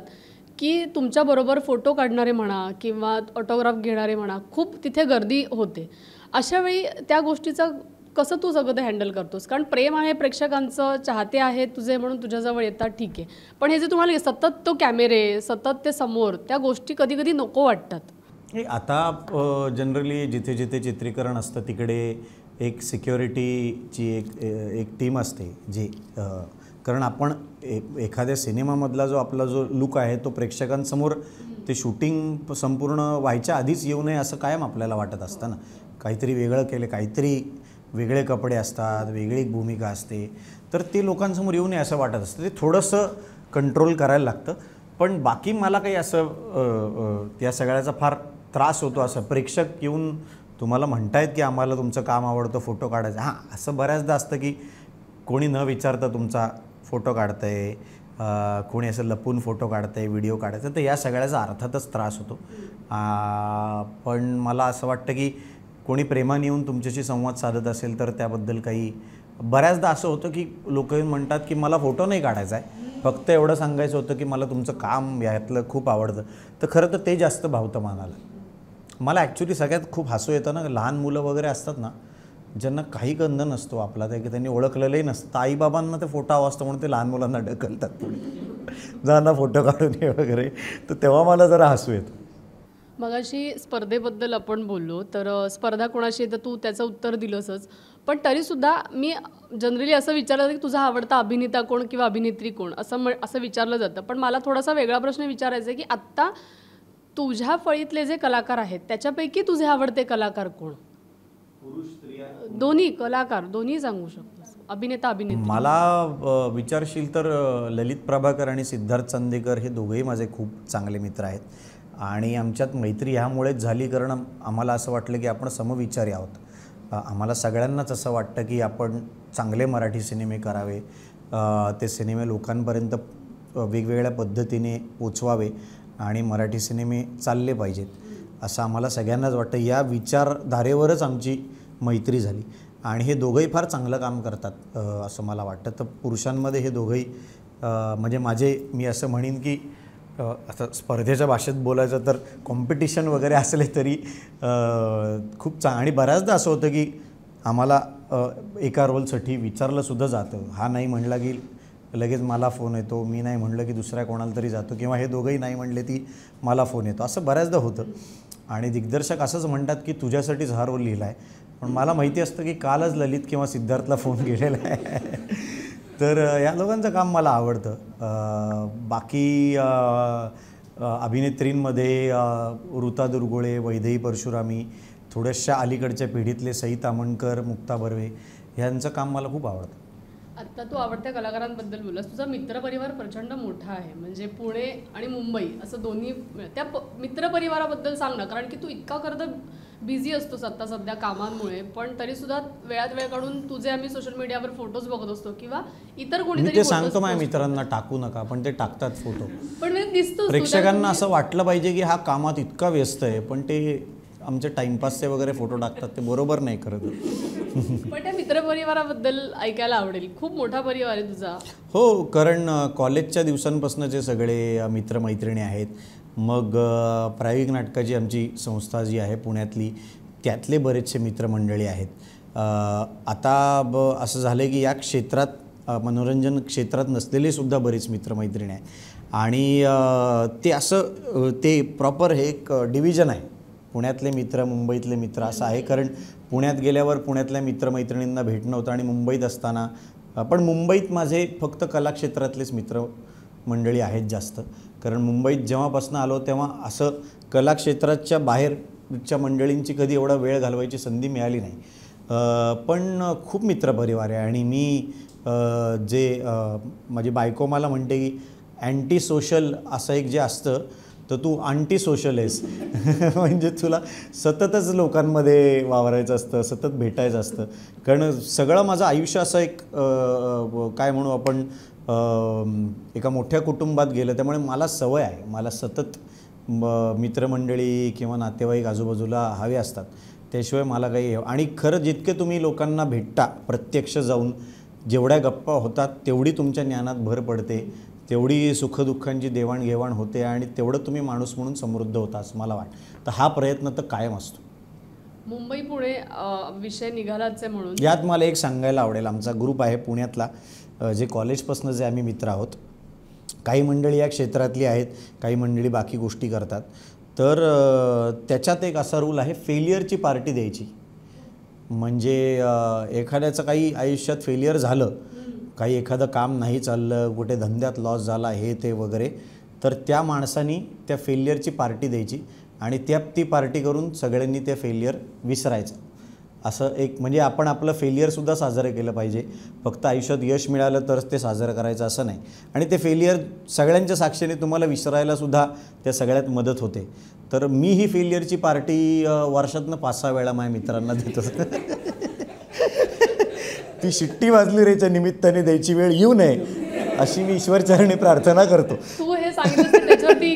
की तुमच्याबरोबर फोटो काढणारे म्हणा किंवा ऑटोग्राफ घेणारे म्हणा, खूप तिथे गर्दी होते. अशा वेळी त्या गोष्टीचं कसं तू सगळं ते हँडल करतोस? कारण प्रेम आहे प्रेक्षकांचं, चाहते आहेत तुझे म्हणून तुझ्याजवळ येतात, ठीक आहे, पण हे जे तुम्हाला सतत तो कॅमेरे, सतत ते समोर, त्या गोष्टी कधी कधी नको वाटतात. आता जनरली जिथे जिथे चित्रीकरण असतं तिकडे एक सिक्युरिटीची एक टीम असते जी कारण आपण एखाद्या सिनेमामधला जो आपला जो लुक आहे तो प्रेक्षकांसमोर ते शूटिंग संपूर्ण व्हायच्या आधीच येऊ नये असं कायम आपल्याला वाटत असतं ना. काहीतरी वेगळं केलं, काहीतरी वेगळे कपडे असतात, वेगळी भूमिका असते, तर ते लोकांसमोर येऊ नये असं वाटत असतं. ते थोडंसं कंट्रोल करायला लागतं. पण बाकी मला काही असं त्या सगळ्याचा फार त्रास होतो असं प्रेक्षक येऊन तुम्हाला म्हणतायत की आम्हाला तुमचं काम आवडतं, फोटो काढायचं. हां, असं बऱ्याचदा असतं की कोणी न विचारता तुमचा फोटो काढतं आहे, कोणी असं लपून फोटो काढतं आहे, व्हिडिओ काढायचं, तर या सगळ्याचा अर्थातच त्रास होतो. पण मला असं वाटतं की कोणी प्रेमाने येऊन तुमच्याशी संवाद साधत असेल तर त्याबद्दल काही बऱ्याचदा असं होतं की लोक येऊन म्हणतात की मला फोटो नाही काढायचा आहे, फक्त एवढं सांगायचं होतं की मला तुमचं काम यातलं खूप आवडतं. तर खरं तर ते जास्त भावतं मनाला. मला ॲक्च्युली सगळ्यात खूप हसू येतं ना, लहान मुलं वगैरे असतात ना, ज्यांना काही गंध नसतो आपला, ते की त्यांनी ओळखलेलंही नसतं, तर आईबाबांना ते फोटो हवा असतो म्हणून ते लहान मुलांना ढकलतात पुढे, जा ना फोटो काढून ये वगैरे. तर तेव्हा मला जरा हसू येतं. मगाशी स्पर्धेबद्दल आपण बोललो, तर स्पर्धा कोणाशी आहे तर तू त्याचं उत्तर दिलंसच. पण तरीसुद्धा मी जनरली असं विचारलं की तुझा आवडता अभिनेता कोण किंवा अभिनेत्री कोण, असं विचारलं जातं. पण मला थोडासा वेगळा प्रश्न विचारायचा आहे की आत्ता तुझ्या फळीतले जे कलाकार आहेत त्याच्यापैकी तुझे आवडते कलाकार कोण? दोन्ही कलाकार, दोन्ही सांगू शकतोस, अभिनेता अभिनेत्री. मला विचारशील तर ललित प्रभाकर आणि सिद्धार्थ चांदेकर हे दोघेही माझे खूप चांगले मित्र आहेत. आणि आमच्यात मैत्री ह्यामुळेच झाली कारण आम्हाला असं वाटलं की आपण समविचारी आहोत. आम्हाला सगळ्यांनाच असं वाटतं की आपण चांगले मराठी सिनेमे करावे, ते सिनेमे लोकांपर्यंत वेगवेगळ्या पद्धतीने पोचवावे आणि मराठी सिनेमे चालले पाहिजेत असं आम्हाला सगळ्यांनाच वाटतं. या विचारधारेवरच आमची मैत्री झाली. आणि हे दोघंही फार चांगलं काम करतात असं मला वाटतं. तर पुरुषांमध्ये हे दोघंही म्हणजे मी असं म्हणेन की आता स्पर्धेच्या भाषेत बोलायचं तर कॉम्पिटिशन वगैरे असले तरी खूप आणि बऱ्याचदा असं होतं की आम्हाला एका रोलसाठी विचारलंसुद्धा जातं. हा नाही म्हणला की लगेच मला फोन येतो, मी नाही म्हणलं की दुसऱ्या कोणाला तरी जातो, किंवा हे दोघंही नाही म्हणले ती मला फोन येतो, असं बऱ्याचदा होतं. आणि दिग्दर्शक असंच म्हणतात की तुझ्यासाठीच हा रोल लिहिला आहे, पण मला माहिती असतं की कालच ललित किंवा सिद्धार्थला फोन गेलेला आहे. तर या लोकांचं काम मला आवडतं. बाकी अभिनेत्रींमध्ये ऋता दुर्गुळे, वैदेही परशुरामी, थोड्याशा अलीकडच्या पिढीतले सई तामणकर, मुक्ता बर्वे ह्यांचं काम मला खूप आवडतं. आत्ता तू आवडत्या कलाकारांबद्दल बोललास. तुझा मित्रपरिवार प्रचंड मोठा आहे, म्हणजे पुणे आणि मुंबई असं दोन्ही. त्या मित्रपरिवाराबद्दल सांग ना, कारण की तू इतका खरं तर बिझी असतोस आत्ता सध्या कामांमुळे, पण तरीसुद्धा वेळात वेळ काढून तुझे आम्ही सोशल मीडियावर फोटोज बघत असतो किंवा इतर कोणीतरी. मी ते सांगतो माझ्या मित्रांना टाकू नका, पण ते टाकतात फोटो. पण दिसतो प्रेक्षकांना असं वाटलं पाहिजे की हा कामात इतका व्यस्त आहे, पण ते आमचे टाइमपासचे वगैरे फोटो टाकतात, ते बरोबर नाही करत. पण त्या मित्रपरिवाराबद्दल ऐकायला आवडेल. खूप मोठा परिवार आहे तुझा. हो, कारण कॉलेजच्या दिवसांपासूनचे सगळे मित्रमैत्रिणी आहेत. मग प्रायोगिक नाटकाची आमची संस्था जी आहे पुण्यातली, त्यातले बरेचसे मित्रमंडळी आहेत. आता असं झालं आहे की या क्षेत्रात मनोरंजन क्षेत्रात नसलेले सुद्धा बरेच मित्रमैत्रिणी आहेत. आणि ते प्रॉपर हे एक डिव्हिजन आहे, पुण्यातले मित्र, मुंबईतले मित्र असं आहे. कारण पुण्यात गेल्यावर पुण्यातल्या मित्रमैत्रिणींना भेटणं होतं, आणि मुंबईत असताना पण मुंबईत माझे फक्त कलाक्षेत्रातलेच मित्रमंडळी आहेत जास्त. कारण मुंबईत जेव्हापासून आलो तेव्हा असं कलाक्षेत्राच्या बाहेरच्या मंडळींची कधी एवढा वेळ घालवायची संधी मिळाली नाही. पण खूप मित्रपरिवार आहे. आणि मी माझी बायको मला म्हणते की अँटी सोशल असं एक जे असतं, तर तू अँटी सोशल आहेस. म्हणजे तुला सततच लोकांमध्ये वावरायचं असतं, सतत भेटायचं असतं. कारण सगळं माझं आयुष्य असं एक काय म्हणू आपण एका मोठ्या कुटुंबात गेलं, त्यामुळे मला सवय आहे, मला सतत मित्रमंडळी किंवा नातेवाईक आजूबाजूला हवे असतात, त्याशिवाय मला काही. आणि खरं जितके तुम्ही लोकांना भेटता प्रत्यक्ष जाऊन, जेवढ्या गप्पा होतात तेवढी तुमच्या ज्ञानात भर पडते, तेवढी सुखदुःखांची देवाणघेवाण होते, आणि तेवढं तुम्ही माणूस म्हणून समृद्ध होता असं मला वाटतं. तर हा प्रयत्न तर कायम असतो. मुंबई पुणे विषय निघालाच आहे म्हणून यात मला एक सांगायला आवडेल. आमचा ग्रुप आहे पुण्यातला, जे कॉलेजपासून जे आम्ही मित्र आहोत. काही मंडळी या क्षेत्रातली आहेत, काही मंडळी बाकी गोष्टी करतात. तर त्याच्यात एक असा रूल आहे, फेलियरची पार्टी द्यायची. म्हणजे एखाद्याचं काही आयुष्यात फेलियर झालं, काही एखादं काम नाही चाललं, कुठे धंद्यात लॉस झाला, हे ते वगैरे, तर त्या माणसानी त्या फेल्युअरची पार्टी द्यायची आणि ती पार्टी करून सगळ्यांनी ते फेल्युअर विसरायचं. असं एक म्हणजे आपण आपलं फेल्युअरसुद्धा साजरं केलं पाहिजे. फक्त आयुष्यात यश मिळालं तरच ते साजरं करायचं असं नाही. आणि ते फेल्युअर सगळ्यांच्या साक्षीने तुम्हाला विसरायलासुद्धा त्या सगळ्यात मदत होते. तर मी ही फेल्युअरची पार्टी वर्षातनं 5-6 वेळा माझ्या मित्रांना देतो. ती शिट्टी वाजली रेच्या निमित्ताने द्यायची वेळ येऊ नये अशी मी ईश्वरचरणी प्रार्थना करतो. तू हे सांगितलं त्याच्यावरती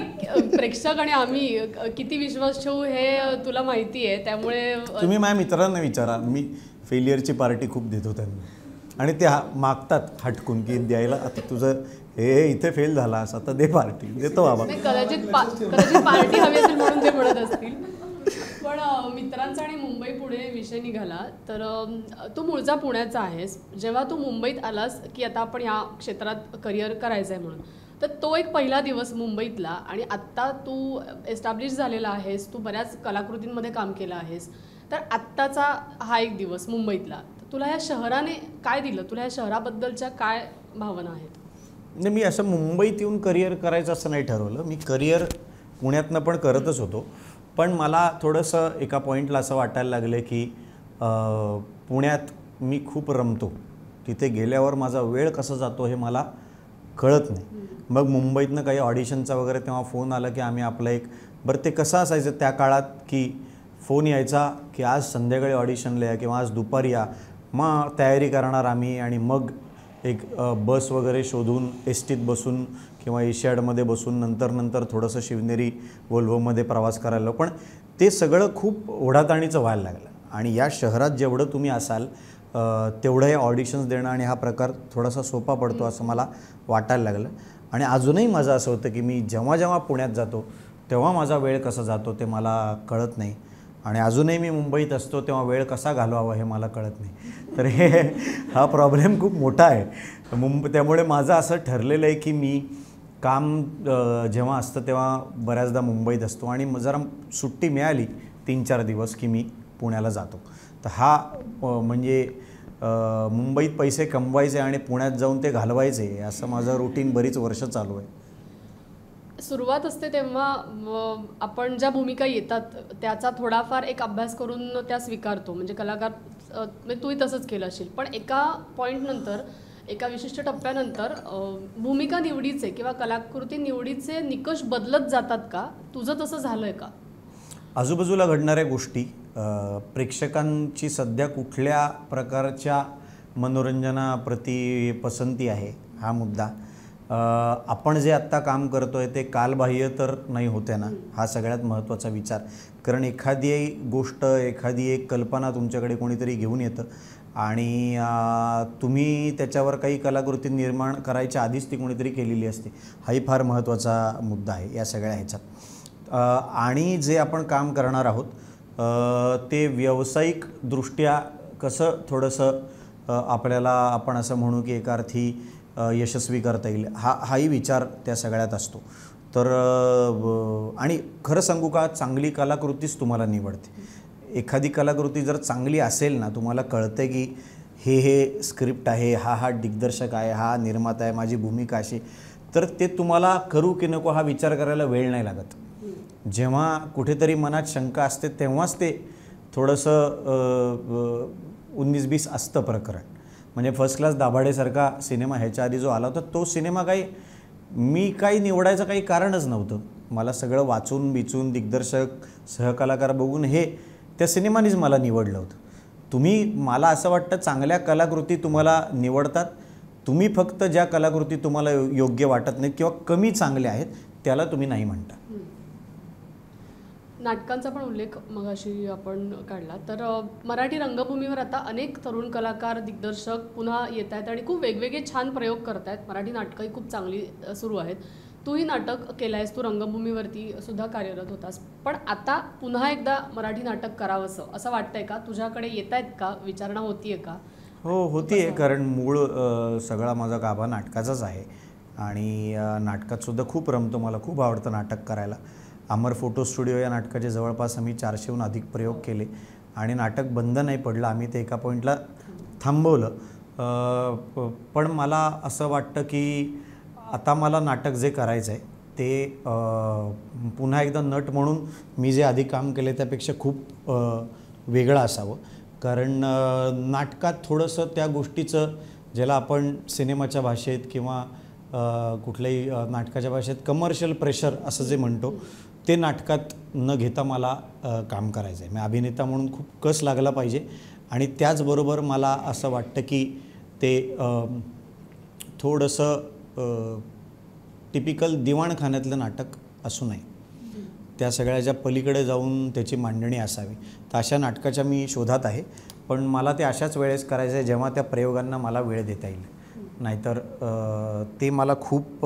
प्रेक्षक आणि आम्ही किती विश्वास ठेवू हे तुला माहिती आहे, त्यामुळे तुम्ही माझ्या मित्रांना विचारा. मी फेल्युअरची पार्टी खूप देतो त्यांना आणि ते मागतात हटकून की द्यायला. आता तुझं हे इथे फेल झालास, आता दे पार्टी. देतो बाबा. कदाचित पार्टी हवी असेल म्हणून ते म्हणत असतील. पण मित्रांचा आणि मुंबई पुणे विषय निघाला तर तू मूळचा पुण्याचा आहेस. जेव्हा तू मुंबईत आलास की आता आपण ह्या क्षेत्रात करिअर करायचं आहे म्हणून, तर तो एक पहिला दिवस मुंबईतला आणि आत्ता तू एस्टॅब्लिश झालेला आहेस, तू बऱ्याच कलाकृतींमध्ये काम केलं आहेस, तर आत्ताचा हा एक दिवस मुंबईतला तुला ह्या शहराने काय दिलं? तुला ह्या शहराबद्दलच्या काय भावना आहेत? नाही, मी असं मुंबईत येऊन करिअर करायचं असं नाही ठरवलं. मी करिअर पुण्यातनं पण करतच होतो. पण मला थोडंसं एका पॉईंटला असं वाटायला लागलं की पुण्यात मी खूप रमतो, तिथे गेल्यावर माझा वेळ कसा जातो हे मला कळत नाही. मग मुंबईतनं काही ऑडिशनचा वगैरे तेव्हा फोन आला की आम्ही आपलं एक बरं ते कसं असायचं त्या काळात की फोन यायचा की आज संध्याकाळी ऑडिशनला या किंवा आज दुपारी या. मग तयारी करणार आम्ही आणि मग एक बस वगैरे शोधून एस टीत बसून किंवा एशियाडमध्ये बसून नंतर थोडंसं शिवनेरी वोल्वोमध्ये प्रवास करायला. पण ते सगळं खूप ओढाताणीचं व्हायला लागलं आणि या शहरात जेवढं तुम्ही असाल तेवढं हे ऑडिशन्स देणं आणि हा प्रकार थोडासा सोपा पडतो असं मला वाटायला लागलं. आणि अजूनही माझं असं होतं की मी जेव्हा पुण्यात जातो तेव्हा माझा वेळ कसा जातो ते मला कळत नाही आणि अजूनही मी मुंबईत असतो तेव्हा वेळ कसा घालवावा हे मला कळत नाही. तर हा प्रॉब्लेम खूप मोठा आहे त्यामुळे माझं असं ठरलेलं आहे की मी काम जेव्हा असतं तेव्हा बऱ्याचदा मुंबईत असतो आणि जरा सुट्टी मिळाली 3-4 दिवस की मी पुण्याला जातो. तर हा म्हणजे मुंबईत पैसे कमवायचे आणि पुण्यात जाऊन ते घालवायचे असं माझं रुटीन बरीच वर्ष चालू आहे. सुरुवात असते तेव्हा आपण ज्या भूमिका येतात त्याचा थोडाफार एक अभ्यास करून त्या स्वीकारतो. म्हणजे कलाकार म्हणजे तूही तसंच केलं असेल. पण एका पॉईंटनंतर एका विशिष्ट टप्प्यानंतर भूमिका निवडीचे किंवा कलाकृती निवडीचे निकष बदलत जातात का? तुझं तसं झालं आहे का? आजूबाजूला घडणाऱ्या गोष्टी, प्रेक्षकांची सध्या कुठल्या प्रकारच्या मनोरंजनाप्रती पसंती आहे हा मुद्दा, आपण जे आत्ता काम करतो आहे ते कालबाह्य तर नाही होते ना, हा सगळ्यात महत्त्वाचा विचार. कारण एखादी गोष्ट, एखादी एक कल्पना तुमच्याकडे कोणीतरी घेऊन येतं आणि तुम्ही त्याच्यावर काही कलाकृती निर्माण करायच्या आधीच ती कोणीतरी केलेली असते. हाही फार महत्त्वाचा मुद्दा आहे या सगळ्या ह्याच्यात. आणि जे आपण काम करणार आहोत ते व्यावसायिकदृष्ट्या कसं थोडंसं आपल्याला आपण असं म्हणू की एका अर्थी यशस्वी करता येईल हाही विचार त्या सगळ्यात असतो. तर आणि खरं सांगू का, चांगली कलाकृतीच तुम्हाला निवडते. एखादी कलाकृती जर चांगली असेल ना, तुम्हाला कळतं की हे स्क्रिप्ट आहे, हा दिग्दर्शक आहे, हा निर्माता आहे, माझी भूमिका अशी, तर ते तुम्हाला करू की नको हा विचार करायला वेळ नाही लागत. जेव्हा कुठेतरी मनात शंका असते तेव्हाच ते थोडंसं 19-20 असतं प्रकरण. म्हणजे फर्स्ट क्लास दाभाडेसारखा सिनेमा ह्याच्या आधी जो आला होता तो सिनेमा मी काही निवडायचं काही कारणच नव्हतं. मला सगळं वाचून बिचून दिग्दर्शक सहकलाकार बघून त्या सिनेमानेच मला निवडलं होतं. तुम्ही, मला असं वाटतं, चांगल्या कलाकृती तुम्हाला निवडतात. तुम्ही फक्त ज्या कलाकृती तुम्हाला योग्य वाटत नाहीत किंवा कमी चांगल्या आहेत त्याला तुम्ही नाही म्हणता. नाटकांचा पण उल्लेख मगाशी आपण काढला तर मराठी रंगभूमीवर आता अनेक तरुण कलाकार, दिग्दर्शक पुन्हा येत आहेत आणि खूप वेगवेगळे छान प्रयोग करत आहेत. मराठी नाटकंही खूप चांगली सुरू आहेत. तूही नाटक केलं आहेस, तू रंगभूमीवरती सुद्धा कार्यरत होतास. पण आता पुन्हा एकदा मराठी नाटक करावंसं असं वाटतंय का? तुझ्याकडे येत आहेत का? विचारणा होतीये का? हो, होतीये. कारण मूळ सगळा माझा गाभा नाटकाचाच आहे आणि नाटकातसुद्धा खूप रमतो. मला खूप आवडतं नाटक करायला. अमर फोटो स्टुडिओ या नाटकाचे जवळपास आम्ही 400हून अधिक प्रयोग केले आणि नाटक बंद नाही पडलं. आम्ही ते एका पॉईंटला थांबवलं. पण मला असं वाटतं की आता मला नाटक जे करायचं आहे ते पुन्हा एकदा नट म्हणून मी जे आधी काम केले त्यापेक्षा खूप वेगळं असावं. कारण नाटकात थोडंसं त्या गोष्टीचं ज्याला आपण सिनेमाच्या भाषेत किंवा कुठल्याही नाटकाच्या भाषेत कमर्शियल प्रेशर असं जे म्हणतो ते नाटकात न घेता मला काम करायचं आहे. मी अभिनेता म्हणून खूप कस लागला पाहिजे आणि त्याचबरोबर मला असं वाटतं की ते थोडंसं टिपिकल दिवाणखान्यातलं नाटक असू नये, त्या सगळ्याच्या पलीकडे जाऊन त्याची मांडणी असावी. तर अशा नाटकाच्या मी शोधात आहे. पण मला ते अशाच वेळेस करायचं आहे जेव्हा त्या प्रयोगांना मला वेळ देता येईल. नाहीतर ते मला खूप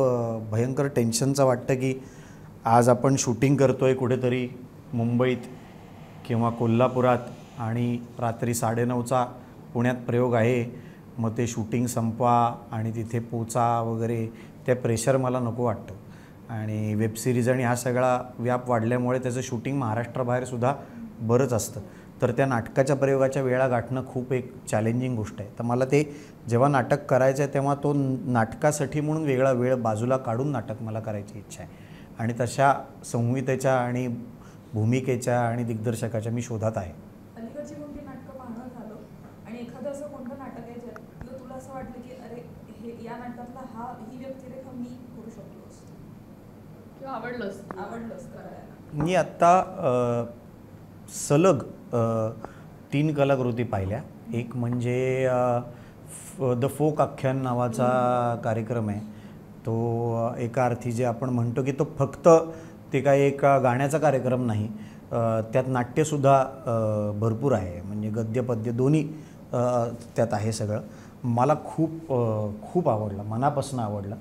भयंकर टेन्शनचं वाटतं की आज आपण शूटिंग करतो आहे कुठेतरी मुंबईत किंवा कोल्हापुरात आणि रात्री 9:30चा पुण्यात प्रयोग आहे. मग ते शूटिंग संपवा आणि तिथे पोचा वगैरे, ते प्रेशर मला नको वाटतं. आणि वेबसिरीज आणि हा सगळा व्याप वाढल्यामुळे त्याचं शूटिंग महाराष्ट्राबाहेरसुद्धा बरंच असतं. तर त्या नाटकाच्या प्रयोगाच्या वेळा गाठणं खूप एक चॅलेंजिंग गोष्ट आहे. तर मला ते जेव्हा नाटक करायचं आहे तेव्हा तो नाटकासाठी म्हणून वेगळा वेळ बाजूला काढून नाटक मला करायची इच्छा आहे. आणि तशा संहितेच्या आणि भूमिकेच्या आणि दिग्दर्शकाच्या मी शोधात आहे. अलीकडची कोणती नाटकं पाहणं झालं आणि एखादं असं कोणतं नाटक आहे ज्यातलं तुला असं वाटलं की अरे हे या नाटकातला ही व्यक्तिरेखा मी करू शकलो असतो किंवा आवडलंच करायला? मी आत्ता सलग 3 कलाकृती पाहिल्या. एक म्हणजे द फोक आख्यान नावाचा कार्यक्रम आहे. तो एका अर्थी जे आपण म्हणतो की तो फक्त ते काय एक गाण्याचा कार्यक्रम नाही, त्यात नाट्यसुद्धा भरपूर आहे. म्हणजे गद्य पद्य दोन्ही त्यात आहे सगळं. मला खूप आवडलं, मनापासून आवडलं.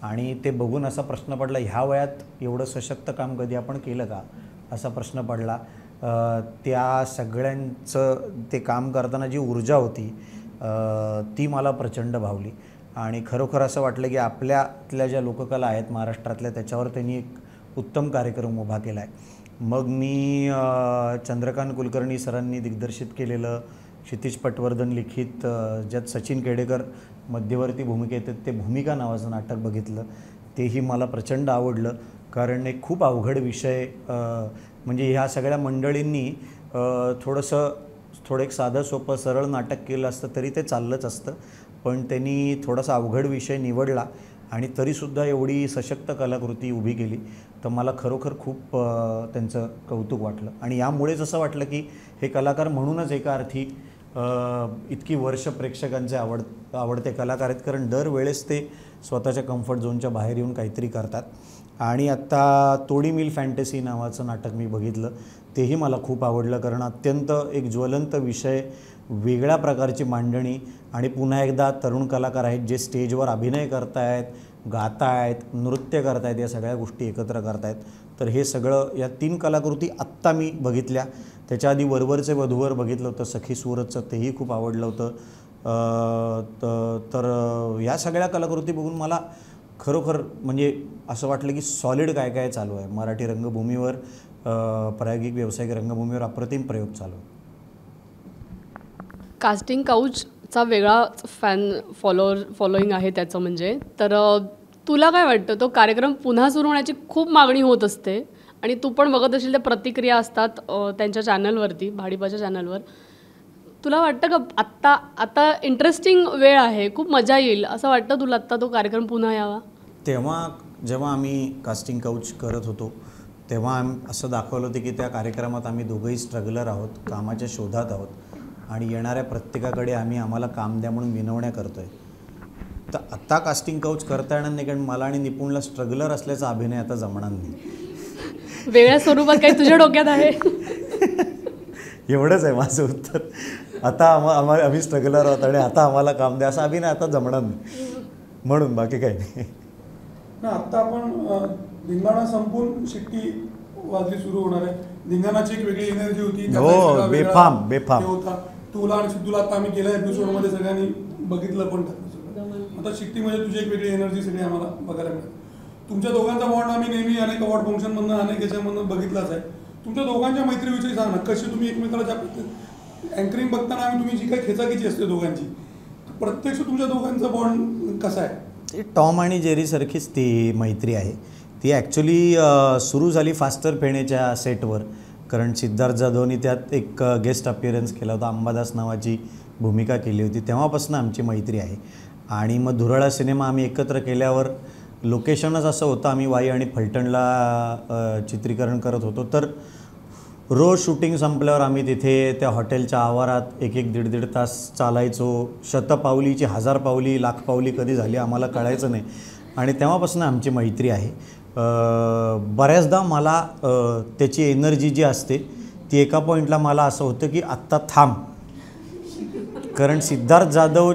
आणि ते बघून असा प्रश्न पडला, ह्या वयात एवढं सशक्त काम कधी आपण केलं का असा प्रश्न पडला. त्या सगळ्यांचं ते काम करताना जी ऊर्जा होती ती मला प्रचंड भावली. आणि खरोखर असं वाटलं की आपल्यातल्या ज्या लोककला आहेत महाराष्ट्रातल्या त्याच्यावर त्यांनी एक उत्तम कार्यक्रम उभा केला आहे. मग मी चंद्रकांत कुलकर्णी सरांनी दिग्दर्शित केलेलं, क्षितिज पटवर्धन लिखित, ज्यात सचिन केडेकर मध्यवर्ती भूमिकेत येतात, ते भूमिका नावाचं नाटक बघितलं. तेही मला प्रचंड आवडलं. कारण एक खूप अवघड विषय, म्हणजे ह्या सगळ्या मंडळींनी थोडं एक साधं सोपं सरळ नाटक केलं असतं तरी ते चाललंच असतं. पण त्यांनी थोडासा अवघड विषय निवडला आणि तरीसुद्धा एवढी सशक्त कलाकृती उभी केली. तर मला खरोखर खूप त्यांचं कौतुक वाटलं. आणि यामुळेच असं वाटलं की हे कलाकार म्हणूनच एका अर्थी इतकी वर्ष प्रेक्षकांचे आवडते कलाकार आहेत. कारण दरवेळेस ते स्वतःच्या कम्फर्ट झोनच्या बाहेर येऊन काहीतरी करतात. आणि आत्ता तोडी मिल फॅन्टसी नावाचं नाटक मी बघितलं, तेही मला खूप आवडलं. कारण अत्यंत एक ज्वलंत विषय, वेगळ्या प्रकारची मांडणी आणि पुन्हा एकदा तरुण कलाकार आहेत जे स्टेजवर अभिनय करतायत, गातायत, नृत्य करतायत, या सगळ्या गोष्टी एकत्र करतायत. तर हे सगळं या 3 कलाकृती आत्ता मी बघितल्या. त्याच्या आधी वरवरचे वधूवर बघितलं होतं, सखी सूरतचं, तेही खूप आवडलं होतं. तर या सगळ्या कलाकृती बघून मला खरोखर म्हणजे असं वाटलं की सॉलिड काय चालू आहे मराठी रंगभूमीवर, प्रायोगिक व्यावसायिक रंगभूमीवर अप्रतिम प्रयोग चालू आहे. कास्टिंग काउचचा वेगळा फॉलोईंग आहे त्याचं. म्हणजे तर तुला काय वाटतं, तो कार्यक्रम पुन्हा सुरू होण्याची खूप मागणी होत असते आणि तू पण बघत असेल त्या प्रतिक्रिया असतात त्यांच्या चॅनलवरती, भाडीपाच्या चॅनलवर. तुला वाटतं का आता इंटरेस्टिंग वेळ आहे, खूप मजा येईल असं वाटतं तुला आत्ता तो कार्यक्रम पुन्हा यावा? जेव्हा आम्ही कास्टिंग काउच करत होतो तेव्हा असं दाखवलं होतं की त्या कार्यक्रमात आम्ही दोघंही स्ट्रगलर आहोत, कामाच्या शोधात आहोत आणि येणाऱ्या प्रत्येकाकडे आम्हाला काम द्या म्हणून विनवण्या करतो आहे. तर आत्ता कास्टिंग काउच करता येणार नाही, कारण मला आणि निपुणला स्ट्रगलर असल्याचा अभिनय आता जमणार नाही. वेगळ्या स्वरूपात काही तुझ्या डोक्यात आहे? एवढंच आहे माझं उत्तर. आता आम्ही स्ट्रगलर आहोत आणि आता आम्हाला काम द्या, असा अभिनय आता जमणार नाही, म्हणून बाकी काही नाही. ना आत्ता आपण धिंगाणा संपून शिट्टी वाजली सुरू होणार आहे. धिंगाणाची एक वेगळी एनर्जी होती, हो, बेफाम होता. तुला आणि सिद्धूला आता आम्ही गेल्या एपिसोडमध्ये सगळ्यांनी बघितलं पण. आता शिट्टीमध्ये तुझी एक वेगळी एनर्जी सगळी आम्हाला बघायला मिळते. तुमच्या दोघांचा बॉन्ड आम्ही नेहमी अनेक अवॉर्ड फंक्शनमधनं अनेक याच्यामधनं बघितलाच आहे. तुमच्या दोघांच्या मैत्रीविषयी सांग ना, कशी तुम्ही एकमेकाला ज्या अँकरिंग बघताना तुम्ही जी काही खेचाखिची असते दोघांची, प्रत्यक्ष तुमच्या दोघांचा बॉन्ड कसा आहे? ते टॉम आणि जेरीसारखीच ती मैत्री आहे. ती ॲक्च्युली सुरू झाली फास्टर फेणेच्या सेटवर, कारण सिद्धार्थ जाधवनी त्यात एक गेस्ट अपीअरन्स केला होता, अंबादास नावाची भूमिका केली होती. तेव्हापासून आमची मैत्री आहे. आणि मग धुरळा सिनेमा आम्ही एकत्र केल्यावर लोकेशनच असं होतं, आम्ही वाई आणि फलटणला चित्रीकरण करत होतो. तर रोज शूटिंग संपल्यावर आम्ही तिथे त्या हॉटेलच्या आवारात एक दीड तास चालायचो. शतपावलीची 1000 पावली, लाख पावली कधी झाली आम्हाला कळायचं नाही. आणि तेव्हापासून आमची मैत्री आहे. बऱ्याचदा मला त्याची एनर्जी जी असते ती एका पॉईंटला मला असं होतं की आत्ता थांब, कारण सिद्धार्थ जाधव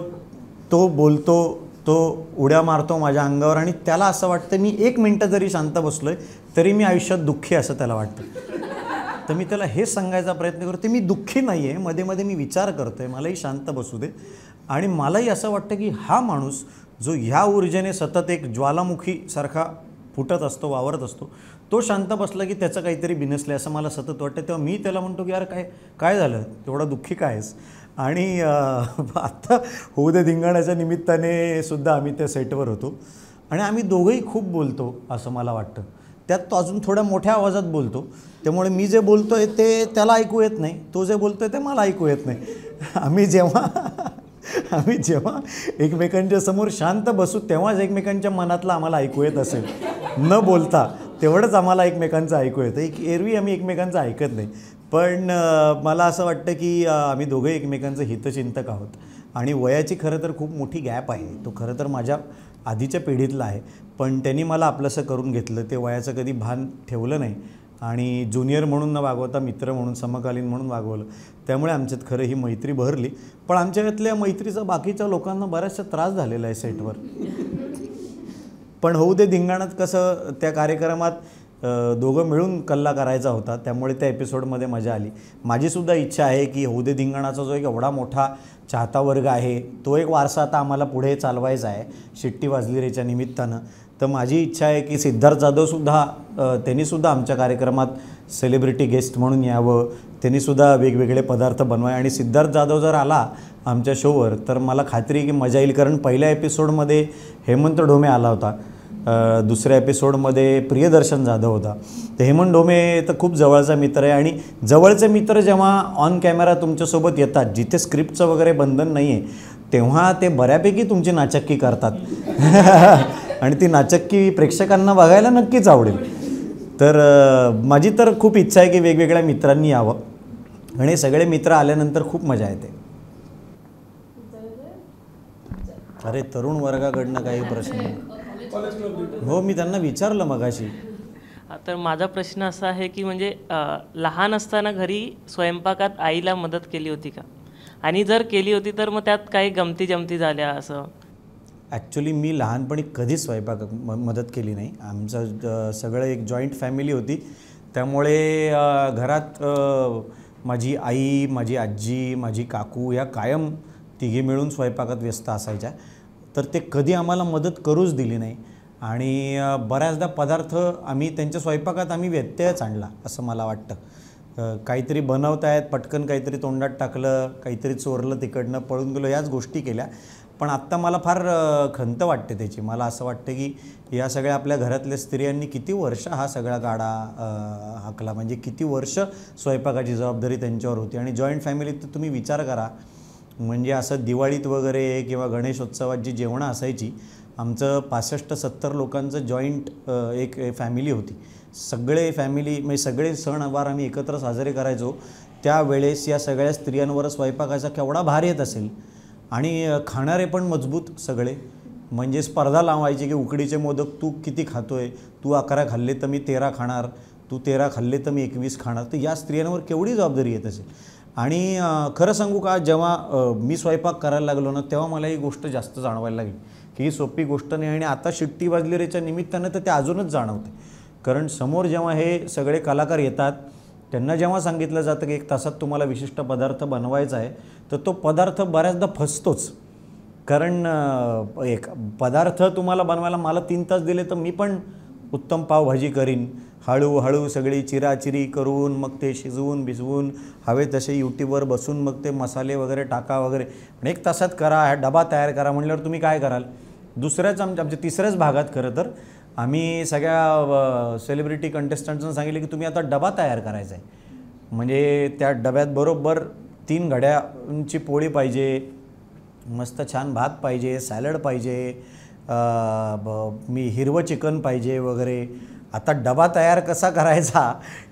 तो बोलतो, तो उड्या मारतो माझ्या अंगावर आणि त्याला असं वाटतं मी 1 मिनटं जरी शांत बसलो आहे तरी मी आयुष्यात दुःखी असं त्याला वाटतं. तर मी त्याला हेच सांगायचा प्रयत्न करतो, मी दुःखी नाही आहे, मध्ये मध्ये मी विचार करतो आहे, मलाही शांत बसू दे. आणि मलाही असं वाटतं की हा माणूस जो ह्या ऊर्जेने सतत एक ज्वालामुखीसारखा फुटत असतो, वावरत असतो, तो शांत बसला की त्याचं काहीतरी बिनसलं असं मला सतत वाटतं. तेव्हा मी त्याला म्हणतो की यार काय झालं, तेवढा दुःखी काय आहेस? आणि आत्ता होऊ दे धिंगाण्याच्या निमित्ताने सुद्धा आम्ही त्या सेटवर होतो आणि आम्ही दोघंही खूप बोलतो असं मला वाटतं. त्यात तो अजून थोड्या मोठ्या आवाजात बोलतो, त्यामुळे मी जे बोलतो आहे ते त्याला ऐकू येत नाही, तो जे बोलतो आहे ते मला ऐकू येत नाही. आम्ही जेव्हा एकमेकांच्या समोर शांत बसू तेव्हाच एकमेकांच्या मनातलं आम्हाला ऐकू येत असेल, न बोलता तेवढंच आम्हाला एकमेकांचं ऐकू येतं. एरवी आम्ही एकमेकांचं ऐकत नाही. पण मला असं वाटतं की आम्ही दोघे एकमेकांचं हितचिंतक आहोत. आणि वयाची खरं तर खूप मोठी गॅप आहे. तो खरं तर माझ्या आधीच्या पिढीतला आहे, पण त्यांनी मला आपलंसं करून घेतलं. ते वयाचं कधी भान ठेवलं नाही आणि ज्युनियर म्हणून न वागवता मित्र म्हणून, समकालीन म्हणून वागवलं. त्यामुळे आमच्यात खरं ही मैत्री बहरली. पण आमच्या यातल्या मैत्रीचा बाकीच्या लोकांना बराचसा त्रास झालेला आहे सेटवर. पण होऊ दे धिंगाणात कसं त्या कार्यक्रमात दोघं मिळून कल्ला करायचा होता, त्यामुळे त्या एपिसोडमध्ये मजा आली. माझीसुद्धा इच्छा आहे की होऊ दे धिंगाणाचा जो एक एवढा मोठा चाहता वर्ग आहे तो एक वारसा आता आम्हाला पुढे चालवायचा आहे शिट्टी वाजली रेच्या निमित्तानं. तर माझी इच्छा आहे की सिद्धार्थ जाधवसुद्धा त्यांनीसुद्धा आमच्या कार्यक्रमात सेलिब्रिटी गेस्ट म्हणून यावं, त्यांनीसुद्धा वेगवेगळे पदार्थ बनवाय. आणि सिद्धार्थ जाधव जर आला आमच्या शोवर तर मला खात्री आहे की मजा येईल, कारण पहिल्या एपिसोडमध्ये हेमंत ढोमे आला होता, दुसऱ्या एपिसोडमध्ये प्रियदर्शन जाधव होता. तर हेमंत ढोमे तर खूप जवळचा मित्र आहे आणि जवळचे मित्र जेव्हा ऑन कॅमेरा तुमच्यासोबत येतात, जिथे स्क्रिप्टचं वगैरे बंधन नाही आहे, तेव्हा ते बऱ्यापैकी तुमची नाचक्की करतात आणि ती नाचक्की प्रेक्षकांना बघायला नक्कीच आवडेल. तर माझी तर खूप इच्छा आहे की वेगवेगळ्या मित्रांनी यावं आणि सगळे मित्र आल्यानंतर खूप मजा येते. अरे तरुण वर्गाकडनं काही प्रश्न? हो, मी त्यांना विचारलं मगाशी. तर माझा प्रश्न असा आहे की म्हणजे लहान असताना घरी स्वयंपाकात आईला मदत केली होती का? आणि जर केली होती तर मग त्यात काही गमती जमती झाल्या असं? ॲक्च्युली मी लहानपणी कधीच स्वयंपाक मदत केली नाही. आमचं सगळं एक जॉईंट फॅमिली होती, त्यामुळे घरात माझी आई, माझी आजी, माझी काकू या कायम तिघी मिळून स्वयंपाकात व्यस्त असायच्या. तर ते कधी आम्हाला मदत करूच दिली नाही आणि बऱ्याचदा पदार्थ आम्ही त्यांच्या स्वयंपाकात आम्ही व्यत्ययच आणला असं मला वाटतं. काहीतरी बनवतायत, पटकन काहीतरी तोंडात टाकलं, काहीतरी चोरलं, तिकडनं पळून गेलो, याच गोष्टी केल्या. पण आत्ता मला फार खंत वाटते त्याची. मला असं वाटतं की या सगळ्या आपल्या घरातल्या स्त्रियांनी किती वर्ष हा सगळा गाडा हाकला, म्हणजे किती वर्ष स्वयंपाकाची जबाबदारी त्यांच्यावर होती. आणि जॉईंट फॅमिलीत तर तुम्ही विचार करा, म्हणजे असं दिवाळीत वगैरे किंवा गणेशोत्सवात जी जेवणं असायची, आमचं 65-70 लोकांचं जॉईंट एक फॅमिली होती. सगळे फॅमिली म्हणजे सगळे सणवार आम्ही एकत्र साजरे करायचो. त्यावेळेस या सगळ्या स्त्रियांवर स्वयंपाकाचा केवढा भार येत असेल. आणि खाणारे पण मजबूत सगळे, म्हणजे स्पर्धा लावायची की उकडीचे मोदक तू किती खातोय, तू 11 खाल्ले तर मी 13 खाणार, तू 13 खाल्ले तर मी 21 खाणार. तर या स्त्रियांवर केवढी जबाबदारी येत असेल. आणि खरं सांगू का, जेव्हा मी स्वयंपाक करायला लागलो ना, तेव्हा मला ही गोष्ट जास्त जाणवायला लागली की ही सोपी गोष्ट नाही. आणि आता शिट्टी वाजली रेच्या निमित्तानं तर ते अजूनच जाणवते, कारण समोर जेव्हा हे सगळे कलाकार येतात, त्यांना जेव्हा सांगितलं जातं की 1 तासात तुम्हाला विशिष्ट पदार्थ बनवायचा आहे, तर तो पदार्थ बऱ्याचदा फसतोच. कारण एक पदार्थ तुम्हाला बनवायला मला 3 तास दिले तर मी पण उत्तम पावभाजी करीन, हळूहळू सगळी चिराचिरी करून मग ते शिजवून भिजवून हवे तसे यूट्यूबवर बसून मग ते मसाले वगैरे टाका वगैरे, पण 1 तासात करा, हा डबा तयार करा म्हणल्यावर तुम्ही काय कराल. दुसऱ्याच आमच्या तिसऱ्याच भागात खरं तर आम्ही सगळ्या सेलिब्रिटी कंटेस्टंट्सना सांगितलं की तुम्ही आता डबा तयार करायचा आहे. म्हणजे त्या डब्यात बरोबर 3 घड्यांची पोळी पाहिजे, मस्त छान भात पाहिजे, सॅलड पाहिजे, मी हिरवं चिकन पाहिजे वगैरे. आता डबा तयार कसा करायचा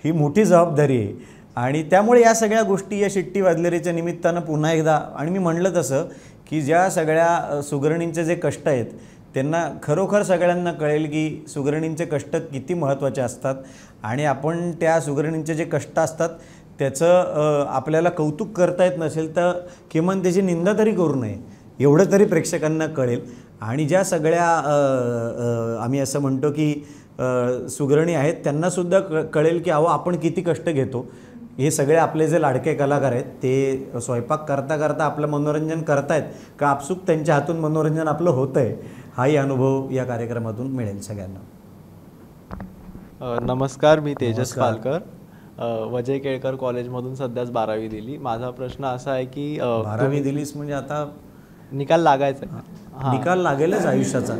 ही मोठी जबाबदारी आहे. आणि त्यामुळे या सगळ्या गोष्टी या शिट्टी वाजलेरीच्या निमित्तानं पुन्हा एकदा, आणि मी म्हणलं तसं की ज्या सगळ्या सुगरणींचे जे कष्ट आहेत त्यांना खरोखर सगळ्यांना कळेल की सुगरणींचे कष्ट किती महत्त्वाचे असतात आणि आपण त्या सुगरणींचे जे कष्ट असतात त्याचं आपल्याला कौतुक करता येत नसेल तर किमान त्याची निंदा तरी करू नये, एवढं तरी प्रेक्षकांना कळेल. आणि ज्या सगळ्या आम्ही असं म्हणतो की सुगरणी आहेत त्यांनासुद्धा कळेल की अहो आपण किती कष्ट घेतो. हे सगळे आपले जे लाडके कलाकार आहेत ते स्वयंपाक करता करता आपलं मनोरंजन करतायत का आपसूक त्यांच्या हातून मनोरंजन आपलं होतं आहे, हाही अनुभव या कार्यक्रमातून मिळेल सगळ्यांना. नमस्कार, मी तेजस पालकर, वजय केळकर कॉलेजमधून सध्याच 12वी दिली. माझा प्रश्न असा आहे की 12वी दिलीस म्हणजे आता निकाल लागायचा आहे. निकाल लागेलच आयुष्याचा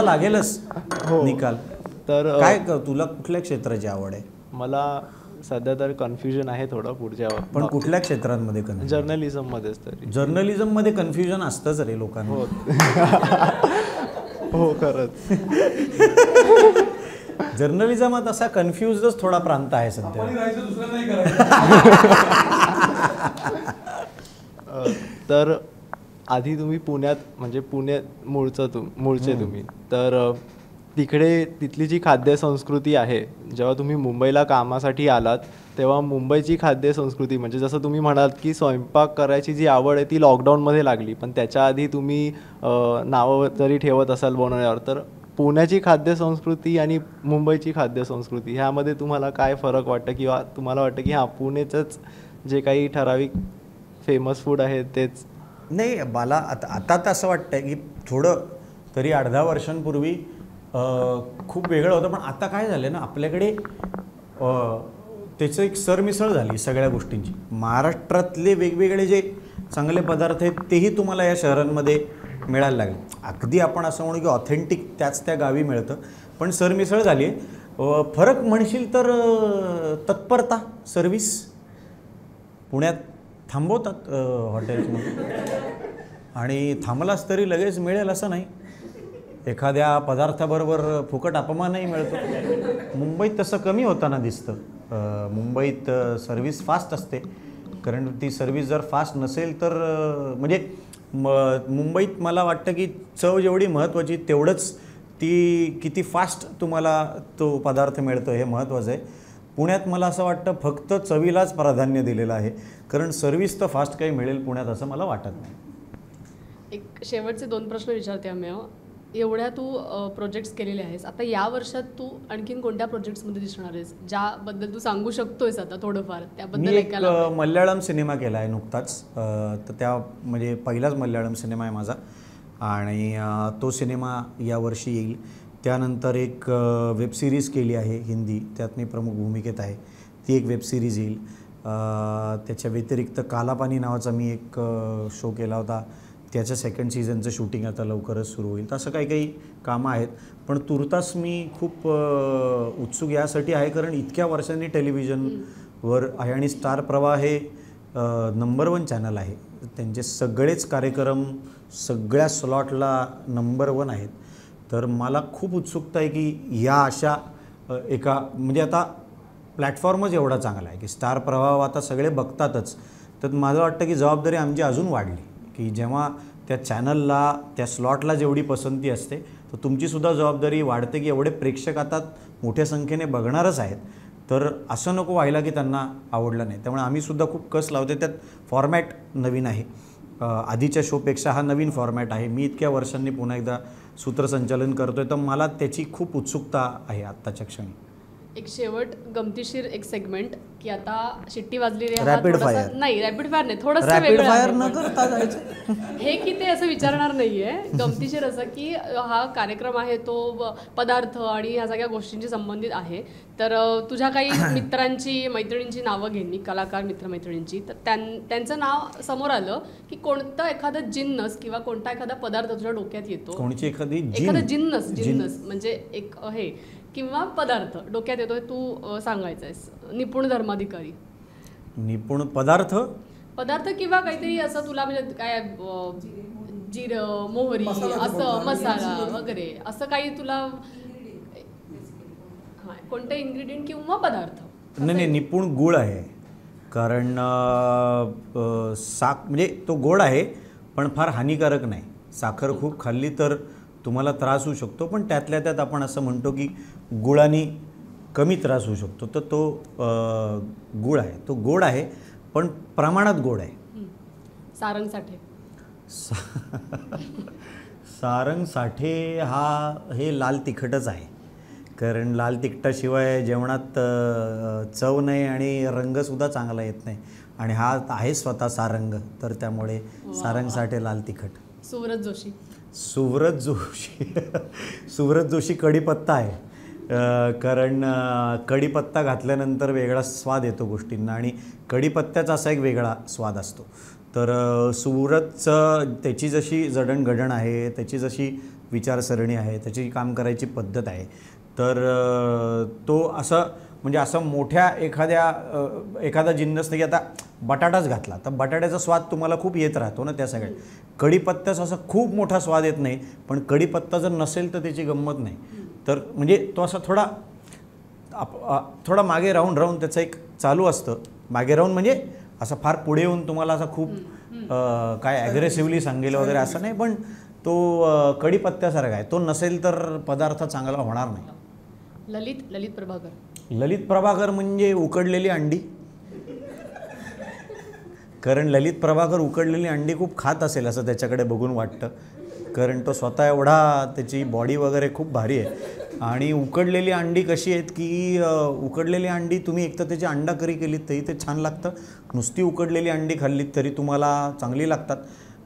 लागेलच निकाल. तर काय तुला कुठल्या क्षेत्राची आवड आहे? मला सध्या तर कन्फ्युजन आहे थोडं पुढच्या, पण कुठल्या क्षेत्रांमध्ये? जर्नलिझममध्येच. तरी जर्नलिझममध्ये कन्फ्युजन असतंच रे लोकांना. हो खरंच. जर्नलिझमात असा कन्फ्युजच थोडा प्रांत आहे सध्या. तर आधी तुम्ही पुण्यात, म्हणजे पुणे मूळचे तुम्ही, तर तिकडे तिथली जी खाद्य संस्कृती आहे, जेव्हा तुम्ही मुंबईला कामासाठी आलात तेव्हा मुंबईची खाद्य संस्कृती, म्हणजे जसं तुम्ही म्हणाल की स्वयंपाक करायची जी आवड आहे ती लॉकडाऊनमध्ये लागली, पण त्याच्या आधी तुम्ही नावं जरी ठेवत असाल बनवण्यावर, तर पुण्याची खाद्य संस्कृती आणि मुंबईची खाद्य संस्कृती ह्यामध्ये तुम्हाला काय फरक वाटतं, किंवा तुम्हाला वाटतं की हां पुणेचंच जे काही ठराविक फेमस फूड आहे तेच? नाही, मला आता तर असं वाटतं की थोडं तरी 10 वर्षांपूर्वी खूप वेगळं होतं, पण आता काय झालं ना आपल्याकडे त्याचं एक सरमिसळ झाली सगळ्या गोष्टींची. महाराष्ट्रातले वेगवेगळे जे चांगले पदार्थ आहेत तेही तुम्हाला या शहरांमध्ये मिळायला लागले. अगदी आपण असं म्हणू की ऑथेंटिक त्याच त्या गावी मिळतं, पण सरमिसळ झाली आहे. फरक म्हणशील तर तत्परता, सर्विस. पुण्यात थांबवतात हॉटेल्समध्ये आणि थांबलाच तरी लगेच मिळेल असं नाही, एखाद्या पदार्थाबरोबर फुकट अपमानही मिळतो. मुंबईत तसं कमी होताना दिसतं. मुंबईत सर्विस फास्ट असते, कारण ती सर्विस जर फास्ट नसेल तर म्हणजे मुंबईत मला वाटतं की चव जेवढी महत्त्वाची तेवढंच ती किती फास्ट तुम्हाला तो पदार्थ मिळतो हे महत्त्वाचं आहे. पुण्यात मला असं वाटतं फक्त चवीलाच प्राधान्य दिलेलं आहे, कारण सर्विस तर फास्ट काही मिळेल पुण्यात असं मला वाटत नाही. एक शेवटचे 2 प्रश्न विचारते आम्ही. एवढ्या तू प्रोजेक्ट्स केलेले आहेस, आता या वर्षात तू आणखीन कोणत्या प्रोजेक्ट्समध्ये दिसणार आहेस ज्याबद्दल तू सांगू शकतोयस आता थोडंफार? त्याबद्दल एक मल्याळम सिनेमा केला आहे नुकताच, तर त्या म्हणजे पहिलाच मल्याळम सिनेमा आहे माझा आणि तो सिनेमा यावर्षी येईल. त्यानंतर एक वेब सिरीज केली आहे हिंदी, त्यात मी प्रमुख भूमिकेत आहे, ती एक वेब सिरीज येईल. त्याच्या व्यतिरिक्त कालापानी नावाचा मी एक शो केला होता, त्याच्या 2nd सीझनचं शूटिंग आता लवकरच सुरू होईल. तर असं काही काही कामं आहेत, पण तुर्तास मी खूप उत्सुक यासाठी आहे कारण इतक्या वर्षांनी टेलिव्हिजनवर आहे आणि स्टार प्रवाह हे नंबर 1 चॅनल आहे. त्यांचे सगळेच कार्यक्रम सगळ्या स्लॉटला नंबर 1 आहेत. तर मला खूप उत्सुकता आहे की या अशा एका म्हणजे आता प्लॅटफॉर्मच एवढा चांगला आहे की स्टार प्रवाह आता सगळे बघतातच, तर मला वाटतं की जबाबदारी आमची अजून वाढली की जेव्हा त्या चॅनलला त्या स्लॉटला जेवढी पसंती असते तर तुमचीसुद्धा जबाबदारी वाढते की एवढे प्रेक्षक आता मोठ्या संख्येने बघणारच आहेत, तर असं नको व्हायला की त्यांना आवडलं नाही. त्यामुळे आम्हीसुद्धा खूप कस लावते. त्यात फॉर्मॅट नवीन आहे, आधीच्या शोपेक्षा हा नवीन फॉर्मॅट आहे. मी इतक्या वर्षांनी पुन्हा एकदा सूत्रसंचालन करतो आहे, तर मला त्याची खूप उत्सुकता आहे आत्ताच्या क्षणी. एक शेवट गमतीशीर एक सेगमेंट की आता शिट्टी वाजलेली आहे. Rapid थोडासा- fire. नाही रॅपिड फायर नाही, थोडंसं रॅपिड वेगळं फायर आहे. न करता जायचं. हे की ते असं विचारणार नाहीये. गमतीशीर असं की हा कार्यक्रम आहे तो पदार्थ आणि ह्या सगळ्या गोष्टींशी संबंधित आहे. तर तुझ्या काही मित्रांची मैत्रिणींची नावं घेईन मी, कलाकार मित्रमैत्रिणींची. तर त्यांचं नाव समोर आलं की कोणतं एखादं जिन्नस किंवा कोणता एखादा पदार्थ तुझ्या डोक्यात येतो. कोणची एखादी एखादं जिन्नस म्हणजे एक हे किंवा पदार्थ डोक्यात येतोय, तू सांगायचा आहेस. निपुण धर्माधिकारी, निपुण पदार्थ किंवा काहीतरी असं तुला म्हणजे काय जिरं मोहरी असं मसाला वगैरे असं काही तुला हां कोणते इन्ग्रेडियंट किंवा पदार्थ. नाही, निपुण गुळ आहे. कारण म्हणजे तो गोड आहे पण फार हानिकारक नाही. साखर खूप खाल्ली तर तुम्हाला त्रास होऊ शकतो, पण त्यातल्या त्यात आपण असं म्हणतो की गुळाने कमी त्रास होऊ शकतो. तर तो गुळ आहे, तो गोड आहे पण प्रमाणात गोड आहे. सारंग साठे, सारंग साठे हे लाल तिखटच आहे. कारण लाल तिखटाशिवाय जेवणात चव नाही आणि रंगसुद्धा चांगला येत नाही. आणि हा आहे स्वतः सारंग, तर त्यामुळे सारंग साठे लाल तिखट. सुव्रत जोशी कढीपत्ता आहे. कारण कढीपत्ता घातल्यानंतर वेगळा स्वाद येतो गोष्टींना आणि कढीपत्त्याचा असा एक वेगळा स्वाद असतो. तर सुव्रतचं त्याची जशी जडणघडण आहे, त्याची जशी विचारसरणी आहे, त्याची काम करायची पद्धत आहे, तर तो असं म्हणजे असं मोठ्या एखादा जिन्नस नाही. आता बटाटाच घातला तर बटाट्याचा स्वाद तुम्हाला खूप येत राहतो ना त्या सगळ्या. कढीपत्त्याचा असा खूप मोठा स्वाद येत नाही, पण कढीपत्ता जर नसेल तर त्याची गंमत नाही. तर म्हणजे तो असा थोडा मागे राहून त्याचं एक चालू असतं. मागे राहून म्हणजे असं फार पुढे येऊन तुम्हाला असं खूप काय ॲग्रेसिव्हली सांगेल वगैरे असं नाही, पण तो कढीपत्त्यासारखा आहे. तो नसेल तर पदार्थ चांगला होणार नाही. ललित प्रभाकर म्हणजे उकडलेली अंडी. कारण ललित प्रभाकर उकडलेली अंडी खूप खात असेल असं त्याच्याकडे बघून वाटतं. कारण तो स्वतः एवढा, त्याची बॉडी वगैरे खूप भारी आहे. आणि उकडलेली अंडी कशी आहेत की उकडलेली अंडी तुम्ही एकतर त्याची अंडा करी केलीत तरी ते छान लागतं, नुसती उकडलेली अंडी खाल्लीत तरी तुम्हाला चांगली लागतात.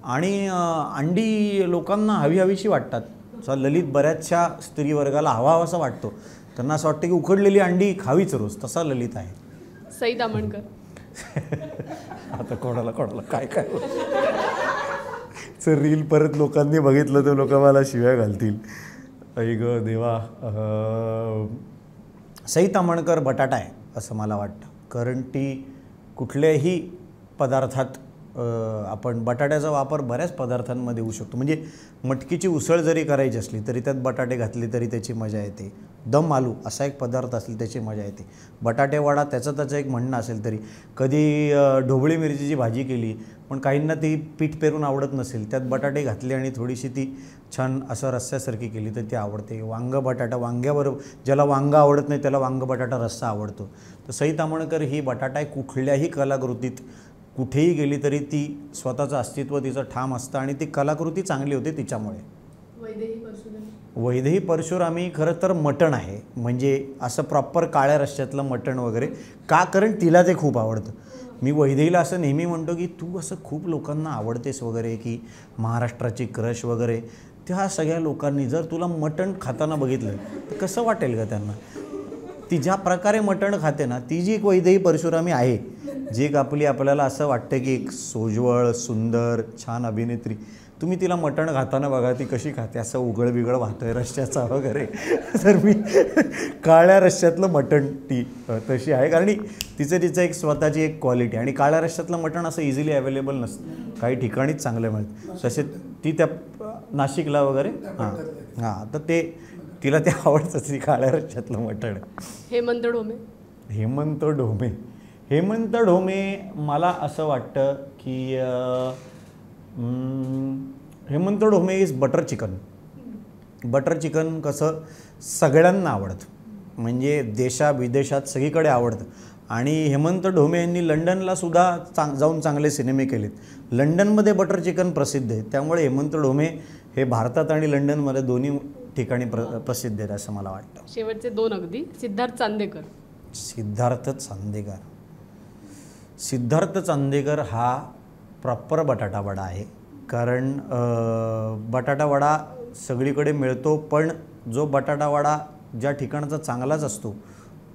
आणि अंडी लोकांना हवीशी वाटतात. ललित बऱ्याचशा स्त्रीवर्गाला हवासा वाटतो. त्यांना असं वाटतं की उकडलेली अंडी खावीच रोज. तसा ललित आहे. सई तामणकर. आता कोणाला काय सर रील परत लोकांनी बघितलं तर लोक मला शिव्या घालतील. ऐ ग देवा. सई तामणकर बटाटा आहे असं मला वाटतं. कारण ती कुठल्याही पदार्थात आपण बटाट्याचा वापर बऱ्याच पदार्थांमध्ये होऊ शकतो. म्हणजे मटकीची उसळ जरी करायची असली तरी त्यात बटाटे घातले तरी त्याची मजा येते. दम आलू असा एक पदार्थ असेल त्याची मजा येते. बटाटे वडा त्याचं एक म्हणणं असेल तरी. कधी ढोबळी मिरचीची भाजी केली पण काहींना ती पीठ पेरून आवडत नसेल, त्यात बटाटे घातले आणि थोडीशी ती छान असं रस्स्यासारखी केली तर ती आवडते. वांग्याबरोबर ज्याला वांगा आवडत नाही त्याला वांग बटाटा रस्सा आवडतो. तर सई तामणकर ही बटाटा कुठल्याही कलाकृतीत कुठेही गेली तरी ती स्वतःचं अस्तित्व तिचं ठाम असतं आणि ती कलाकृती चांगली होते तिच्यामुळे. वैदेही परशुरामी खरं तर मटण आहे. म्हणजे असं प्रॉपर काळ्या रश्श्यातलं मटण वगैरे का, कारण तिला ते खूप आवडतं. मी वैदेहीला असं नेहमी म्हणतो की तू असं खूप लोकांना आवडतेस वगैरे, की महाराष्ट्राची क्रश वगैरे. त्या सगळ्या लोकांनी जर तुला मटण खाताना बघितलं तर कसं वाटेल का त्यांना. ती ज्या प्रकारे मटण खाते ना, ती जी एक वैदेही परशुरामी आहे, जी एक आपल्याला असं वाटतं की एक सोज्वळ सुंदर छान अभिनेत्री, तुम्ही तिला मटण खाताना बघा ती कशी खाते. असं उघड बिघड वाहतोय रश्श्याचा वगैरे. तर मी काळ्या रश्श्यातलं मटण ती तशी आहे. कारण तिचं एक स्वतःची एक क्वालिटी. आणि काळ्या रश्श्यातलं मटण असं इझिली अवेलेबल नसतं, काही ठिकाणीच चांगलं मिळतं. तसे ती त्या नाशिकला वगैरे हां तर तिला ते आवडतं ती काळ्या रश्श्यातलं मटण. हेमंत ढोमे मला असं वाटतं की Hemant Dhome is butter chicken कसं सगळ्यांना आवडतं. म्हणजे देशाविदेशात सगळीकडे आवडतं. आणि हेमंत ढोमे यांनी लंडनला सुद्धा जाऊन चांगले सिनेमे केलेत. लंडनमध्ये बटर चिकन प्रसिद्ध आहे, त्यामुळे हेमंत ढोमे हे भारतात आणि लंडनमध्ये दोन्ही ठिकाणी प्रसिद्ध आहेत असं मला वाटतं. शेवटचे 2 अगदी. सिद्धार्थ चांदेकर. सिद्धार्थ चांदेकर हा प्रॉपर बटाटा वडा आहे. कारण बटाटा वडा सगळीकडे मिळतो, पण जो बटाटा वडा ज्या ठिकाणचा चांगलाच असतो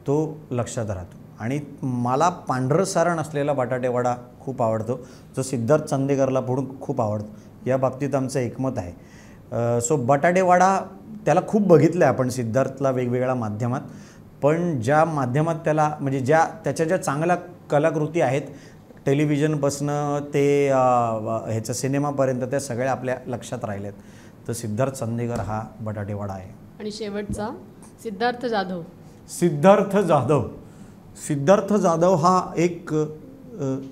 तो लक्षात राहतो. आणि मला पांढरं सारण असलेला बटाटे वडा खूप आवडतो, जो सिद्धार्थ चांदेकरला पण खूप आवडतो. या बाबतीत आमचं एकमत आहे. सो बटाटे वडा त्याला खूप बघितलं आहे आपण सिद्धार्थला वेगवेगळ्या माध्यमात, पण ज्या माध्यमात त्याला म्हणजे त्याच्या ज्या चांगल्या कलाकृती आहेत, टेलिव्हिजनपासनं ते ह्याच्या सिनेमापर्यंत, त्या सगळ्या आपल्या लक्षात राहिल्यात. तर सिद्धार्थ चांदेकर हा बटाटे वडा आहे. आणि शेवटचा सिद्धार्थ जाधव. सिद्धार्थ जाधव हा एक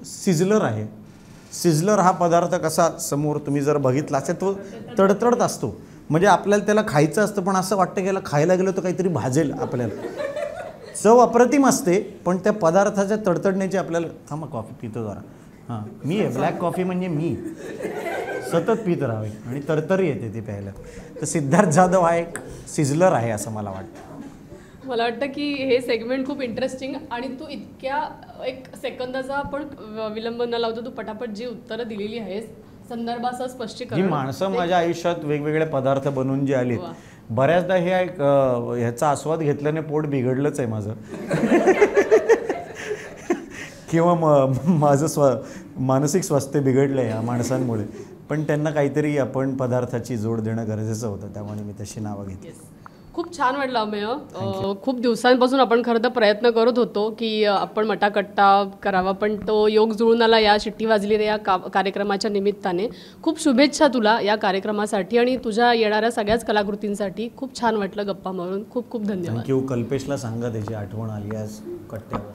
सिझलर आहे. सिझलर हा पदार्थ कसा समोर तुम्ही जर बघितला असेल तो तडतडत असतो, म्हणजे आपल्याला त्याला खायचं असतं, पण असं वाटतं की याला खायला गेलो तर काहीतरी भाजेल आपल्याला. चव अप्रतिम असते, पण त्या पदार्थाच्या तडतडण्याची आपल्याला थांबा कॉफी पितो जरा. हां, मी आहे ब्लॅक कॉफी म्हणजे मी सतत पित राहावे आणि तरतरी येते ती प्यायला. तर सिद्धार्थ जाधव हा एक सिझलर आहे असं मला वाटतं. मला वाटतं की हे सेगमेंट खूप इंटरेस्टिंग, आणि तू इतक्या 1 सेकंदाचा पण विलंब न लावतो तू पटापट जी उत्तरं दिलेली आहेस संदर्भासह जी स्पष्टीकरण. माणसं माझ्या आयुष्यात वेगवेगळे पदार्थ बनवून जे आली, बऱ्याचदा हे ह्याचा आस्वाद घेतल्याने पोट बिघडलंच आहे माझं किंवा माझं मानसिक स्वास्थ्य बिघडलं आहे या माणसांमुळे, पण त्यांना काहीतरी आपण पदार्थाची जोड देणं गरजेचं होतं, त्यामुळे मी तशी नावं घेतली. खूप छान वाटलं अमेय. खूप दिवसांपासून आपण खरं तर प्रयत्न करत होतो की आपण मटाकट्टा करावा, पण तो योग जुळून आला या शिट्टी वाजली या कार्यक्रमाच्या निमित्ताने. खूप शुभेच्छा तुला या कार्यक्रमासाठी आणि तुझ्या येणाऱ्या सगळ्याच कलाकृतींसाठी. खूप छान वाटलं गप्पा मारून. खूप खूप धन्यवाद. थँक्यू. कल्पेशला सांगा त्याची आठवण आली आज कट्ट्यावर.